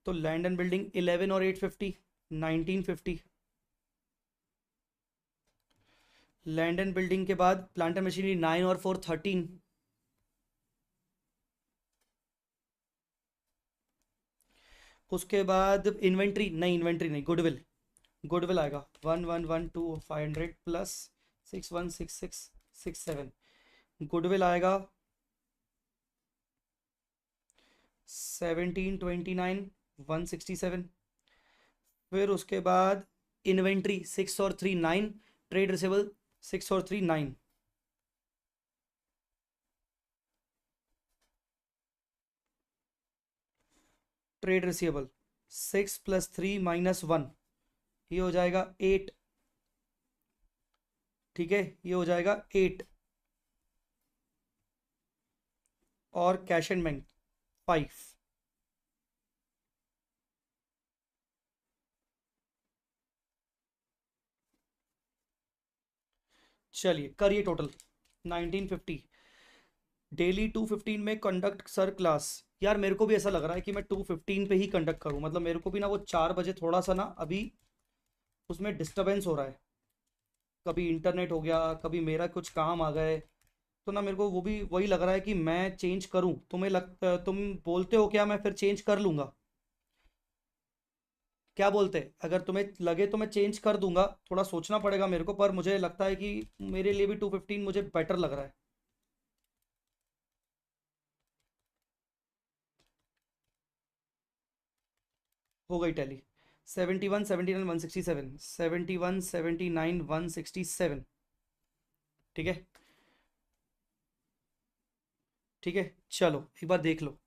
तो लैंड एंड बिल्डिंग 11 और 850 1950। लैंड एंड बिल्डिंग के बाद प्लांट एंड मशीनरी 9 और 4 13। उसके बाद इन्वेंट्री नहीं, इन्वेंट्री नहीं, गुडविल। गुडविल आएगा 1112 प्लस 616667। गुडविल आएगा 1729 167। फिर उसके बाद इन्वेंट्री 6 और 3 9। ट्रेड रिसेबल 6 और 3 9। ट्रेड रिसीवेबल 6 प्लस 3 माइनस 1, ये हो जाएगा 8, ठीक है, ये हो जाएगा 8। और कैश एंड बैंक 5। चलिए करिए टोटल 1950। डेली 215 में कंडक्ट सर क्लास। यार मेरे को भी ऐसा लग रहा है कि मैं 215 पे ही कंडक्ट करूं, मतलब मेरे को भी ना वो 4 बजे थोड़ा सा ना अभी उसमें डिस्टरबेंस हो रहा है, कभी इंटरनेट हो गया, कभी मेरा कुछ काम आ गए, तो ना मेरे को वो भी वही लग रहा है कि मैं चेंज करूं। तुम बोलते हो क्या मैं फिर चेंज कर लूंगा? क्या बोलते हैं? अगर तुम्हें लगे तो मैं चेंज कर दूंगा, थोड़ा सोचना पड़ेगा मेरे को, पर मुझे लगता है कि मेरे लिए भी 215 मुझे बेटर लग रहा है। हो गई टैली। 71 79 167, 71 79 167, ठीक है। ठीक है, चलो एक बार देख लो।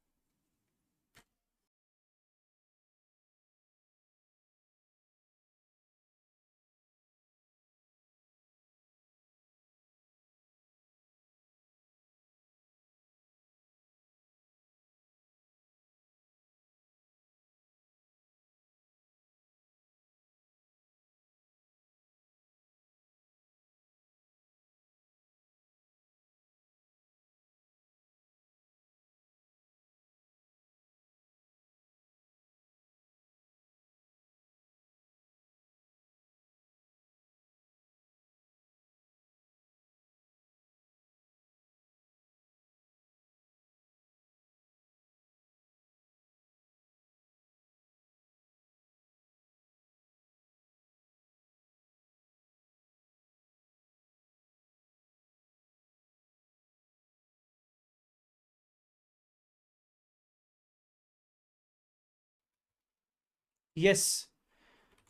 यस,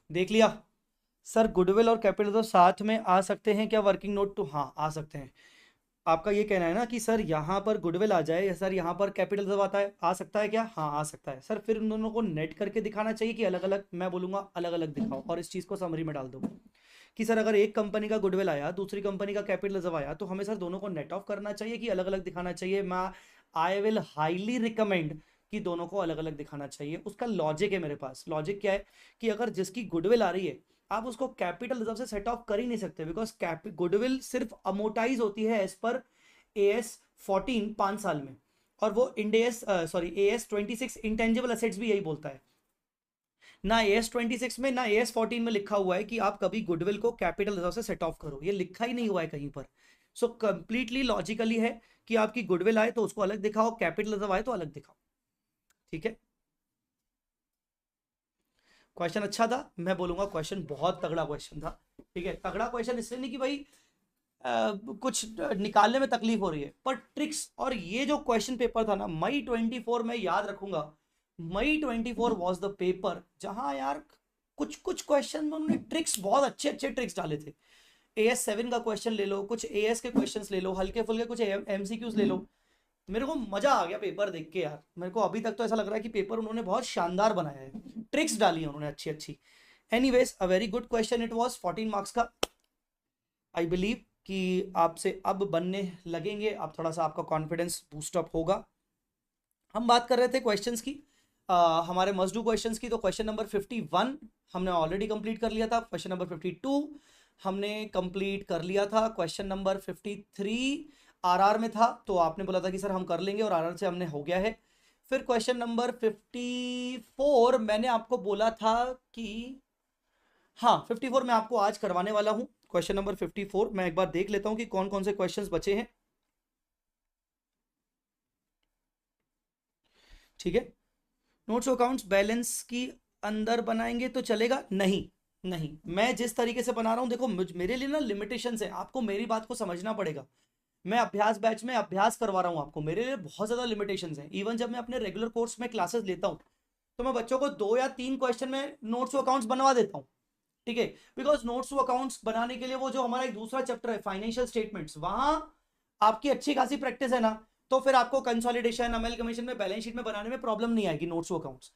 देख लिया सर। गुडविल और कैपिटल तो साथ में आ सकते हैं क्या वर्किंग नोट टू? हाँ, आ सकते हैं। आपका ये कहना है ना कि सर यहाँ पर गुडविल आ जाए या सर यहाँ पर कैपिटल जब आता है, आ सकता है क्या? हाँ, आ सकता है सर। फिर उन दोनों को नेट करके दिखाना चाहिए कि अलग अलग? मैं बोलूंगा अलग अलग दिखाओ, और इस चीज़ को समरी में डाल दो कि सर अगर एक कंपनी का गुडविल आया, दूसरी कंपनी का कैपिटल जब आया, तो हमें सर दोनों को नेट ऑफ करना चाहिए कि अलग अलग दिखाना चाहिए? मैं आई विल हाईली रिकमेंड कि दोनों को अलग अलग दिखाना चाहिए। उसका लॉजिक है मेरे पास। लॉजिक क्या है कि अगर जिसकी गुडविल आ रही है, आप उसको कैपिटल रिजर्व से सेट ऑफ कर ही नहीं सकते, बिकॉज गुडविल सिर्फ अमोटाइज होती है एज पर AS 14 5 साल में, और वो इंडेस AS 26 इंटेंजिबल एसेट्स भी यही बोलता है। ना AS 26 में ना AS 14 में लिखा हुआ है कि आप कभी गुडविल को कैपिटल रिजर्व से सेट ऑफ करो, ये लिखा ही नहीं हुआ है कहीं पर। सो कंप्लीटली लॉजिकली है कि आपकी गुडविल आए तो उसको अलग दिखाओ, कैपिटल रिजर्व आए तो अलग दिखाओ। ठीक है, क्वेश्चन अच्छा था, मैं बोलूंगा क्वेश्चन बहुत तगड़ा क्वेश्चन था। ठीक है, तगड़ा क्वेश्चन इसलिए नहीं कि भाई कुछ निकालने में तकलीफ हो रही है, पर ट्रिक्स। और ये जो क्वेश्चन पेपर था ना, May 24, मैं याद रखूंगा। May 24 वॉज द पेपर जहां यार कुछ कुछ क्वेश्चन में उन्होंने ट्रिक्स, बहुत अच्छे अच्छे ट्रिक्स डाले थे। AS 7 का क्वेश्चन ले लो, कुछ AS के क्वेश्चंस ले लो, हल्के फुल्के कुछ MCQs ले लो। मेरे को मजा आ गया पेपर देख के यार। मेरे को अभी तक तो ऐसा लग रहा है कि पेपर उन्होंने बहुत शानदार बनाया है, ट्रिक्स डाली है उन्होंने अच्छी अच्छी। Anyways, a very good question it was, 14 marks का। आई बिलीव कि आपसे अब बनने लगेंगे, अब थोड़ा सा आपका कॉन्फिडेंस बूस्टअप होगा। हम बात कर रहे थे क्वेश्चंस की, हमारे मस्ट डू क्वेश्चंस की। तो क्वेश्चन नंबर 51 हमने ऑलरेडी कंप्लीट कर लिया था। क्वेश्चन नंबर 52 हमने कंप्लीट कर लिया था। क्वेश्चन नंबर 53 आरआर में था, तो आपने बोला था कि सर हम कर लेंगे, और आरआर से हमने हो गया है। फिर क्वेश्चन नंबर 54 मैंने आपको बोला था कि हाँ, 54 मैं आपको आज करवाने वाला हूं। क्वेश्चन नंबर 54 मैं एक बार देख लेता हूं कि कौन कौन से क्वेश्चंस बचे हैं। ठीक है, नोट्स अकाउंट्स बैलेंस की अंदर बनाएंगे तो चलेगा? नहीं, नहीं, मैं जिस तरीके से बना रहा हूं, देखो मेरे लिए ना लिमिटेशंस है, आपको मेरी बात को समझना पड़ेगा। मैं अभ्यास बैच में अभ्यास करवा रहा हूं आपको, मेरे लिए बहुत ज्यादा लिमिटेशंस हैं। इवन जब मैं अपने रेगुलर कोर्स में क्लासेस लेता हूं, तो मैं बच्चों को 2 या 3 क्वेश्चन में नोट्स अकाउंट्स बनवा देता हूं। ठीक है, बिकॉज नोट्स टू अकाउंट्स बनाने के लिए वो जो हमारा एक दूसरा चैप्टर है फाइनेंशियल स्टेटमेंट्स, वहां आपकी अच्छी खासी प्रैक्टिस है ना, तो फिर आपको कंसोलिडेशन अमेलगमेशन में बैलेंस शीट में बनाने में प्रॉब्लम नहीं आएगी नोट्स टू अकाउंट्स।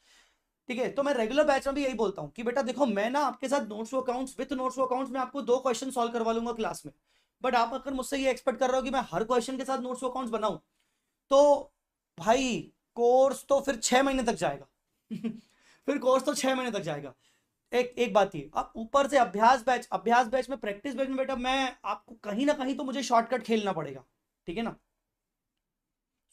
ठीक है, तो मैं रेगुलर बैच में भी यही बोलता हूं कि बेटा देखो, मैं ना आपके साथ notes to accounts with notes to accounts में आपको 2 क्वेश्चन सॉल्व करवा लूंगा क्लास में। बट आप अगर मुझसे ये एक्सपेक्ट कर रहे हो कि मैं हर क्वेश्चन के साथ नोट्स टू अकाउंट्स बनाऊं, तो भाई कोर्स तो फिर 6 महीने तक जाएगा। फिर कोर्स तो 6 महीने तक जाएगा। एक एक बात ये, अब ऊपर से अभ्यास बैच में प्रैक्टिस बैच में बेटा मैं आपको कहीं ना कहीं तो मुझे शॉर्टकट खेलना पड़ेगा। ठीक है ना?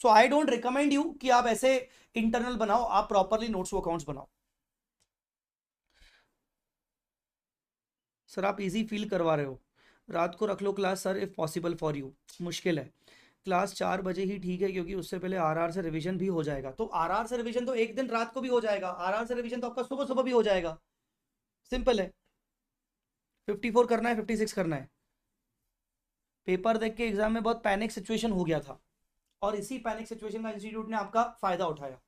So I don't recommend you कि आप ऐसे इंटरनल बनाओ, आप प्रॉपरली नोट्स अकाउंट्स बनाओ। सर आप इजी फील करवा रहे हो, रात को रख लो class sir if possible for you. मुश्किल है, क्लास 4 बजे ही ठीक है, क्योंकि उससे पहले आरआर से रिवीजन भी हो जाएगा। तो आरआर से रिवीजन तो एक दिन रात को भी हो जाएगा, आरआर से रिवीजन तो आपका सुबह सुबह भी हो जाएगा। सिंपल है। 54 करना है, 56 करना है। पेपर देख के एग्जाम में बहुत पैनिक सिचुएशन हो गया था, और इसी पैनिक सिचुएशन का इंस्टीट्यूट ने आपका फायदा उठाया।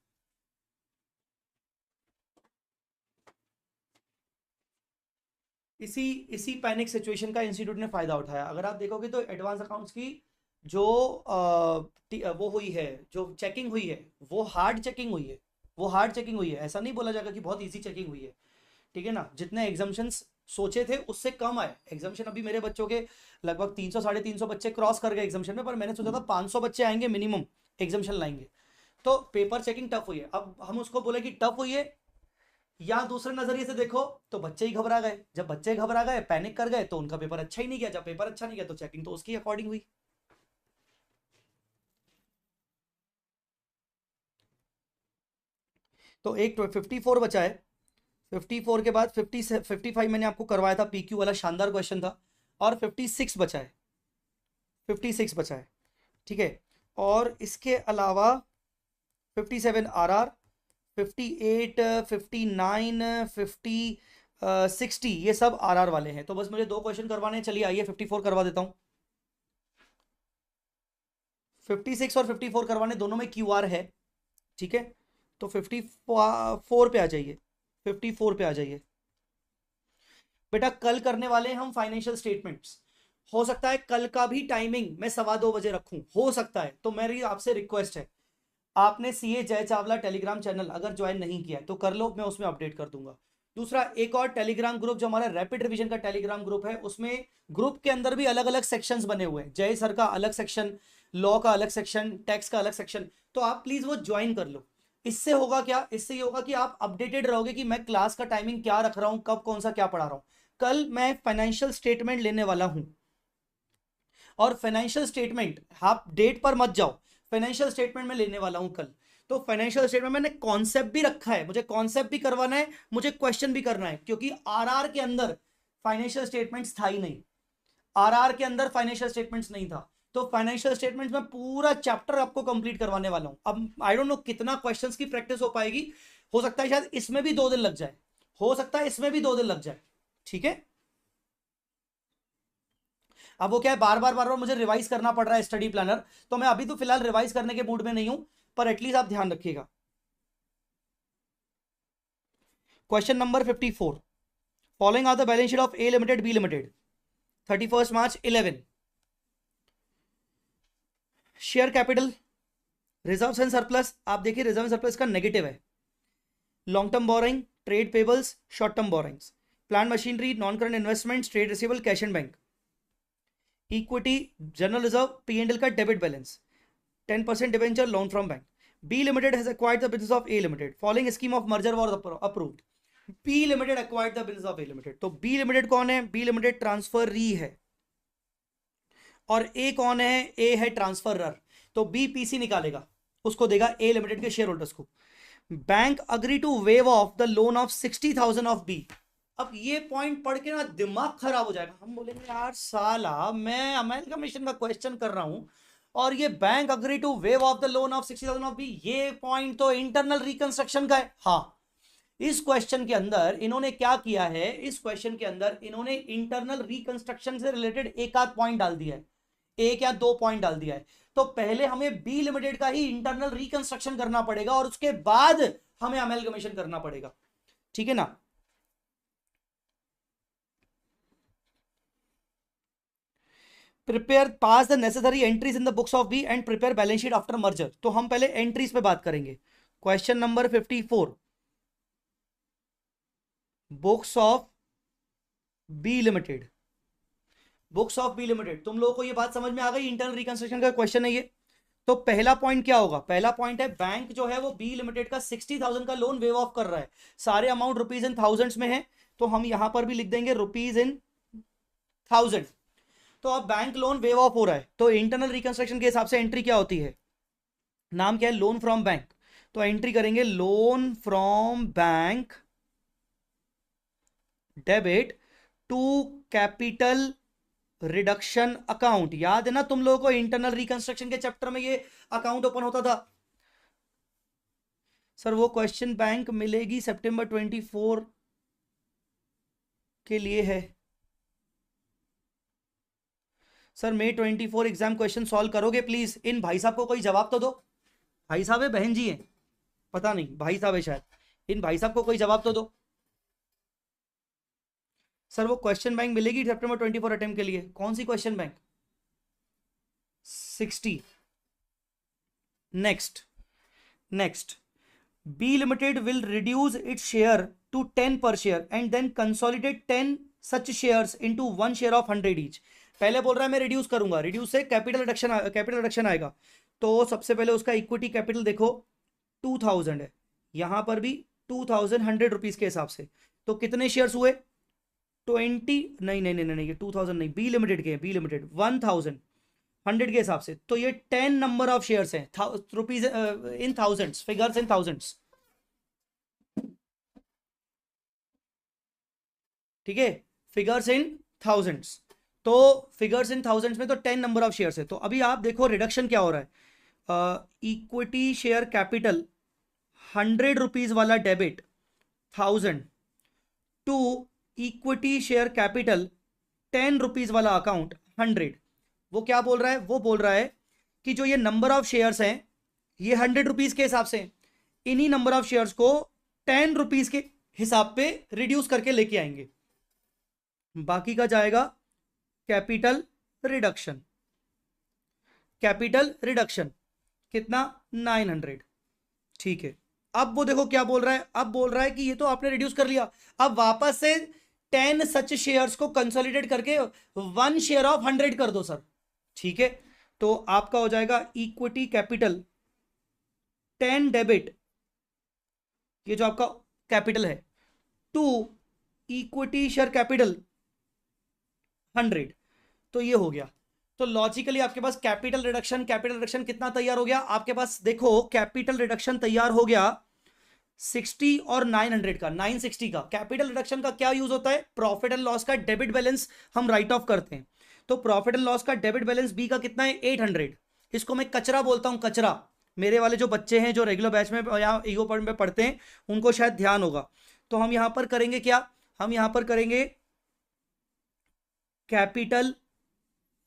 इसी इसी पैनिक सिचुएशन का इंस्टीट्यूट ने फायदा उठाया। अगर आप देखोगे तो एडवांस अकाउंट्स की जो वो हुई है, जो चेकिंग हुई है, वो हार्ड चेकिंग हुई है। वो हार्ड चेकिंग हुई है, ऐसा नहीं बोला जाएगा कि बहुत इजी चेकिंग हुई है। ठीक है ना? जितने एग्जाम्शंस सोचे थे उससे कम आए एग्जाम्शन। अभी मेरे बच्चों के लगभग 300 350 बच्चे क्रॉस कर गए एग्जाम्शन में, पर मैंने सोचा था 500 बच्चे आएंगे मिनिमम एग्जाम्शन लाएंगे। तो पेपर चेकिंग टफ हुई है। अब हम उसको बोले कि टफ हुई है, या दूसरे नजरिए से देखो तो बच्चे ही घबरा गए। जब बच्चे घबरा गए, पैनिक कर गए, तो उनका पेपर अच्छा ही नहीं गया। जब पेपर अच्छा नहीं गया तो चेकिंग तो उसकी अकॉर्डिंग हुई। तो एक 54 बचा है। 54 के बाद 55 मैंने आपको करवाया था, PQ वाला शानदार क्वेश्चन था। और 56 बचा है, 56 बचा है। ठीक है, और इसके अलावा 57 RR, 58 59 50 60 ये सब RR वाले हैं। तो बस मुझे 2 क्वेश्चन करवाने हैं। चलिए आइए 54 करवा देता हूँ। 56 और 54 करवाने, दोनों में QR है। ठीक है, तो 54 पे आ जाइए। 54 पे आ जाइए बेटा। कल करने वाले हैं हम फाइनेंशियल स्टेटमेंट्स। हो सकता है कल का भी टाइमिंग मैं 2:15 रखूं, हो सकता है। तो मेरी आपसे रिक्वेस्ट है, आपने सीए जय चावला टेलीग्राम चैनल अगर ज्वाइन नहीं किया है तो कर लो, मैं उसमें अपडेट कर दूंगा। दूसरा, एक और टेलीग्राम ग्रुप जो हमारा रैपिड रिवीजन का टेलीग्राम ग्रुप है, उसमें ग्रुप के अंदर भी अलग अलग सेक्शंस बने हुए हैं। जय सर का अलग सेक्शन, लॉ का अलग सेक्शन, टैक्स का अलग सेक्शन। तो आप प्लीज वो ज्वाइन कर लो। इससे होगा क्या, इससे ये होगा कि आप अपडेटेड रहोगे कि मैं क्लास का टाइमिंग क्या रख रहा हूं, कब कौन सा क्या पढ़ा रहा हूं। कल मैं फाइनेंशियल स्टेटमेंट लेने वाला हूं, और फाइनेंशियल स्टेटमेंट आप डेट पर मत जाओ, फाइनेंशियल स्टेटमेंट में लेने वाला हूं कल। तो फाइनेंशियल स्टेटमेंट मैंने कॉन्सेप्ट भी रखा है, मुझे कॉन्सेप्ट भी करवाना है, मुझे क्वेश्चन भी करना है, क्योंकि आरआर के अंदर फाइनेंशियल स्टेटमेंट्स था ही नहीं। आरआर के अंदर फाइनेंशियल स्टेटमेंट्स नहीं था। तो फाइनेंशियल स्टेटमेंट्स में पूरा चैप्टर आपको कंप्लीट करवाने वाला हूं। अब आई डोंट नो कितना क्वेश्चंस की प्रैक्टिस हो पाएगी, हो सकता है शायद इसमें भी 2 दिन लग जाए, हो सकता है इसमें भी 2 दिन लग जाए, ठीक है। अब वो क्या है, बार बार मुझे रिवाइज करना पड़ रहा है स्टडी प्लानर, तो मैं अभी तो फिलहाल रिवाइज करने के मूड में नहीं हूं, पर एटलीस्ट आप ध्यान रखिएगा। Question number 54, following are the balance sheet of A limited B limited 31 March 11। Share capital, reserves and surplus, आप देखिए रिजर्व सरप्लस का नेगेटिव है। Long term borrowing, trade payables, short term borrowings, plant machinery, non current investments, trade receivable, cash and bank, equity, general reserve, P&L का debit balance, 10% debenture loan from bank. B limited has acquired the business of A limited, following scheme of merger was approved. B limited acquired the business of A limited. तो B limited कौन है, B limited transferee है, और ए कौन है, ए है transferor. तो B PC निकालेगा, उसको देगा ए लिमिटेड के शेयर होल्डर्स को। Bank agree to waive off the loan of 60,000 of B. अब ये पॉइंट पढ़ के ना दिमाग खराब हो जाएगा, हम बोलेंगे यार साला मैं अमेलगमेशन का क्वेश्चन कर रहा हूं और ये bank agree to waive off the loan of 60,000 of B, ये पॉइंट तो इंटरनल रिकंस्ट्रक्शन का है। हाँ, इस क्वेश्चन के अंदर इन्होंने क्या किया है, इस क्वेश्चन के अंदर इन्होंने इंटरनल रिकंस्ट्रक्शन से रिलेटेड एक आध पॉइंट डाल दिया है, 1 या 2 पॉइंट डाल दिया है। तो पहले हमें बी लिमिटेड का ही इंटरनल रिकंस्ट्रक्शन करना पड़ेगा और उसके बाद हमें अमेलगमेशन करना पड़ेगा, ठीक है ना। Prepare pass the necessary entries in the books of B and prepare balance sheet after merger. तो हम पहले एंट्रीज पे बात करेंगे। Question number 54, books of B limited, books of B limited. तुम लोगों को ये बात समझ में आ गई, इंटरनल रिकंस्ट्रक्शन का क्वेश्चन है ये। तो पहला पॉइंट क्या होगा, पहला पॉइंट है बैंक जो है वो बी लिमिटेड का 60,000 का लोन वेव ऑफ कर रहा है। सारे अमाउंट रुपीज इन थाउजेंड्स में है, तो हम यहां पर भी लिख देंगे रुपीज इन 1000। तो अब बैंक लोन वेव ऑफ हो रहा है, तो इंटरनल रिकंस्ट्रक्शन के हिसाब से एंट्री क्या होती है, नाम क्या है, लोन फ्रॉम बैंक। तो एंट्री करेंगे loan from bank debit to capital reduction account. याद है ना तुम लोगों को इंटरनल रिकंस्ट्रक्शन के चैप्टर में ये अकाउंट ओपन होता था। सर वो क्वेश्चन बैंक मिलेगी सितंबर 24 के लिए है। सर मई 24 एग्जाम क्वेश्चन सॉल्व करोगे प्लीज। इन भाई साहब को कोई जवाब तो दो, भाई साहब है बहन जी है, पता नहीं, भाई साहब है शायद, इन भाई साहब को कोई जवाब तो दो। सर वो क्वेश्चन बैंक मिलेगी सितंबर 24 अटेम्प्ट के लिए, कौन सी question bank, 60। Next B limited will reduce its share to 10 per share and then consolidate 10 such shares into 1 share of 100 each. पहले बोल रहा है मैं रिड्यूस करूंगा, रिड्यूस से कैपिटल रिडक्शन आएगा। तो सबसे पहले उसका इक्विटी कैपिटल देखो 2000 है, यहां पर भी 2000 100 रुपीज के हिसाब से। तो कितने शेयर्स हुए, 20, नहीं ये 2000 नहीं, बी लिमिटेड के, बी लिमिटेड 1000 100 के हिसाब से। तो ये 10 नंबर ऑफ शेयर्स हैं, rupees in thousands, figures in thousands, ठीक है, फिगर्स इन थाउजेंड्स। तो फिगर्स इन थाउजेंड्स में तो 10 नंबर ऑफ शेयर्स है। तो अभी आप देखो रिडक्शन क्या हो रहा है, इक्विटी शेयर कैपिटल 100 रुपीज वाला debit 1000 to equity share capital 10 rupees वाला अकाउंट 100। वो क्या बोल रहा है, वो बोल रहा है कि जो ये नंबर ऑफ शेयर्स हैं ये 100 रुपीज के हिसाब से, इन्हीं नंबर ऑफ शेयर्स को 10 रुपीज के हिसाब पे रिड्यूस करके लेके आएंगे। बाकी का जाएगा कैपिटल रिडक्शन। कैपिटल रिडक्शन कितना, 900। ठीक है, अब वो देखो क्या बोल रहा है, अब बोल रहा है कि ये तो आपने रिड्यूस कर लिया, अब वापस से 10 सच शेयर्स को कंसोलिडेट करके 1 शेयर ऑफ 100 कर दो सर। ठीक है, तो आपका हो जाएगा इक्विटी कैपिटल 10 डेबिट, ये जो आपका कैपिटल है, टू इक्विटी शेयर कैपिटल 100। तो ये हो गया। तो लॉजिकली आपके पास कैपिटल रिडक्शन कितना तैयार हो गया आपके पास, देखो कैपिटल रिडक्शन तैयार हो गया 60 और 900 का, 960 का। कैपिटल रिडक्शन का क्या यूज होता है, प्रॉफिट एंड लॉस का डेबिट बैलेंस हम राइट ऑफ करते हैं। तो प्रॉफिट एंड लॉस का डेबिट बैलेंस बी का कितना है, 800। इसको मैं कचरा बोलता हूं, कचरा। मेरे वाले जो बच्चे हैं जो रेगुलर बैच में या ईगो पॉइंट में पढ़ते हैं उनको शायद ध्यान होगा। तो हम यहां पर करेंगे क्या, हम यहां पर करेंगे capital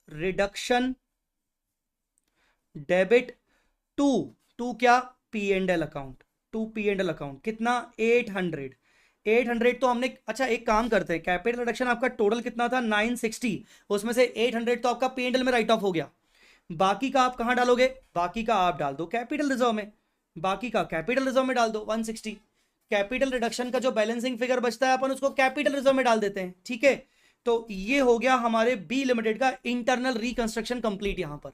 reduction debit to, to क्या, P and L account, to P and L account कितना, 800। 800 तो हमने, अच्छा एक काम करते हैं, कैपिटल रिडक्शन आपका टोटल कितना था, 960, उसमें से 800 तो आपका पी एंड एल में राइट ऑफ हो गया। बाकी का आप कहां डालोगे, बाकी का आप डाल दो कैपिटल रिजर्व में, बाकी का कैपिटल रिजर्व में डाल दो 160। कैपिटल रिडक्शन का जो बैलेंसिंग फिगर बचता है अपन उसको कैपिटल रिजर्व में डाल देते हैं। ठीक है, तो ये हो गया हमारे बी लिमिटेड का इंटरनल रिकंस्ट्रक्शन कंप्लीट। यहां पर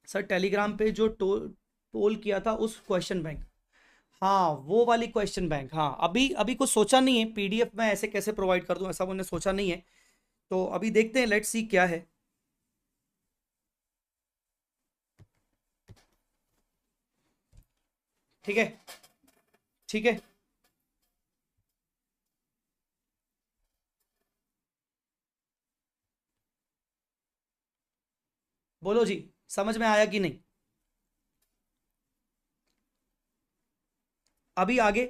सर टेलीग्राम पे जो पोल किया था उस क्वेश्चन बैंक, हाँ वो वाली क्वेश्चन बैंक, हाँ अभी अभी कुछ सोचा नहीं है, पीडीएफ में ऐसे कैसे प्रोवाइड कर दूं ऐसा मैंने सोचा नहीं है। तो अभी देखते हैं, लेट्स सी क्या है। ठीक है, ठीक है, बोलो जी, समझ में आया कि नहीं। अभी आगे,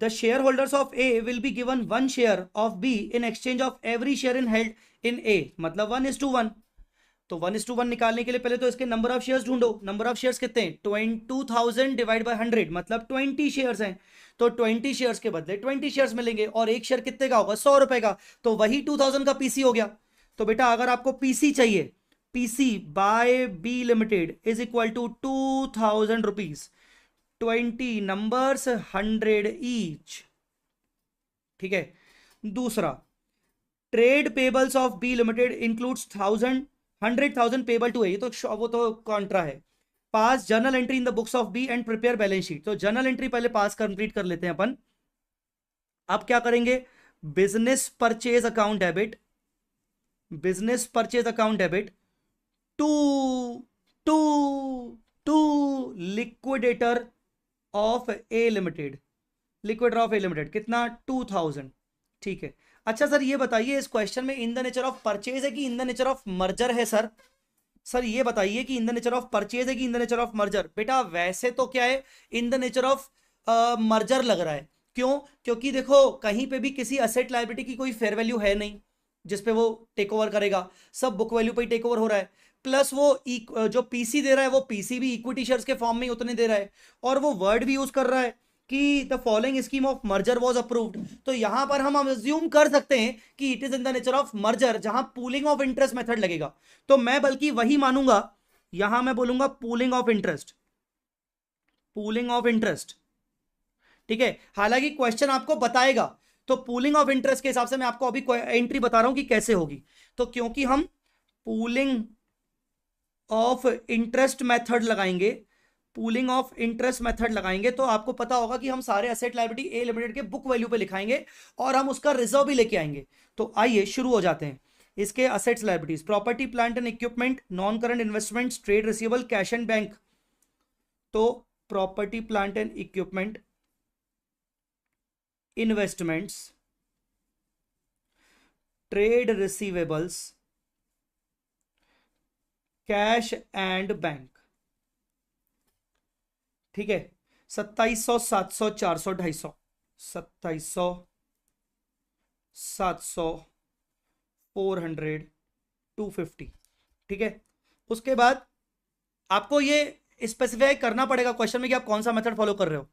the share holders of A will be given 1 share of B in exchange of every share in held in A, मतलब 1:1। तो 1:1 निकालने के लिए पहले तो इसके नंबर ऑफ शेयर्स ढूंढो। नंबर ऑफ शेयर्स कितने हैं, 2000 डिवाइड बाय 100 मतलब 20 शेयर्स हैं। तो 20 शेयर्स के बदले 20 शेयर्स मिलेंगे, और एक शेयर कितने का होगा, 100 रुपए का, तो वही 2000 का पीसी हो गया। तो बेटा अगर आपको पीसी चाहिए, PC by B limited is equal to 2000 rupees, 20 numbers 100 each. ठीक है, दूसरा, trade payables of B limited includes 100,000 payable to A, ये तो वो तो कॉन्ट्रा है। Pass journal entry in the books of B and prepare balance sheet, तो journal entry पहले पास कंप्लीट कर लेते हैं अपन। अब क्या करेंगे, business purchase account debit, business purchase account debit to to to liquidator of A limited, liquidator of A limited कितना, 2000। ठीक है, अच्छा सर ये बताइए इस क्वेश्चन में इन द नेचर ऑफ परचेज है कि इन द नेचर ऑफ मर्जर है सर, सर ये बताइए कि इन द नेचर ऑफ परचेज है कि इन द नेचर ऑफ मर्जर। बेटा वैसे तो क्या है, इन द नेचर ऑफ मर्जर लग रहा है। क्यों, क्योंकि देखो कहीं पे भी किसी असेट लायबिलिटी की कोई फेयर वैल्यू है नहीं जिसपे वो टेक ओवर करेगा, सब बुक वैल्यू पे ही टेक ओवर हो रहा है। प्लस वो जो पीसी दे रहा है वो पीसी भी इक्विटी शेयर्स के फॉर्म में ही उतने दे रहा है, और वो वर्ड भी यूज कर रहा है कि the following scheme of merger was approved. तो यहां पर हम अज्यूम कर सकते हैं कि it is in the nature of merger, जहां पूलिंग ऑफ इंटरेस्ट मेथड लगेगा। तो मैं बल्कि वही मानूंगा, यहां मैं बोलूंगा pooling of interest, pooling of interest. ठीक है, हालांकि क्वेश्चन आपको बताएगा, तो पूलिंग ऑफ इंटरेस्ट के हिसाब से मैं आपको अभी एंट्री बता रहा हूं कि कैसे होगी। तो क्योंकि हम पूलिंग ऑफ इंटरेस्ट मेथड लगाएंगे, पूलिंग ऑफ इंटरेस्ट मेथड लगाएंगे, तो आपको पता होगा कि हम सारे एसेट लायबिलिटी ए लिमिटेड के बुक वैल्यू पे लिखाएंगे और हम उसका रिजर्व भी लेके आएंगे। तो आइए शुरू हो जाते हैं। इसके assets liabilities, property plant and equipment, non current investments, trade receivable, cash and bank. तो property plant and equipment, investments, trade receivables, cash and bank. ठीक है, 2700, 700, 400, 250, 2700, 700, 400, 250। ठीक है, उसके बाद आपको ये स्पेसिफाई करना पड़ेगा क्वेश्चन में कि आप कौन सा मेथड फॉलो कर रहे हो।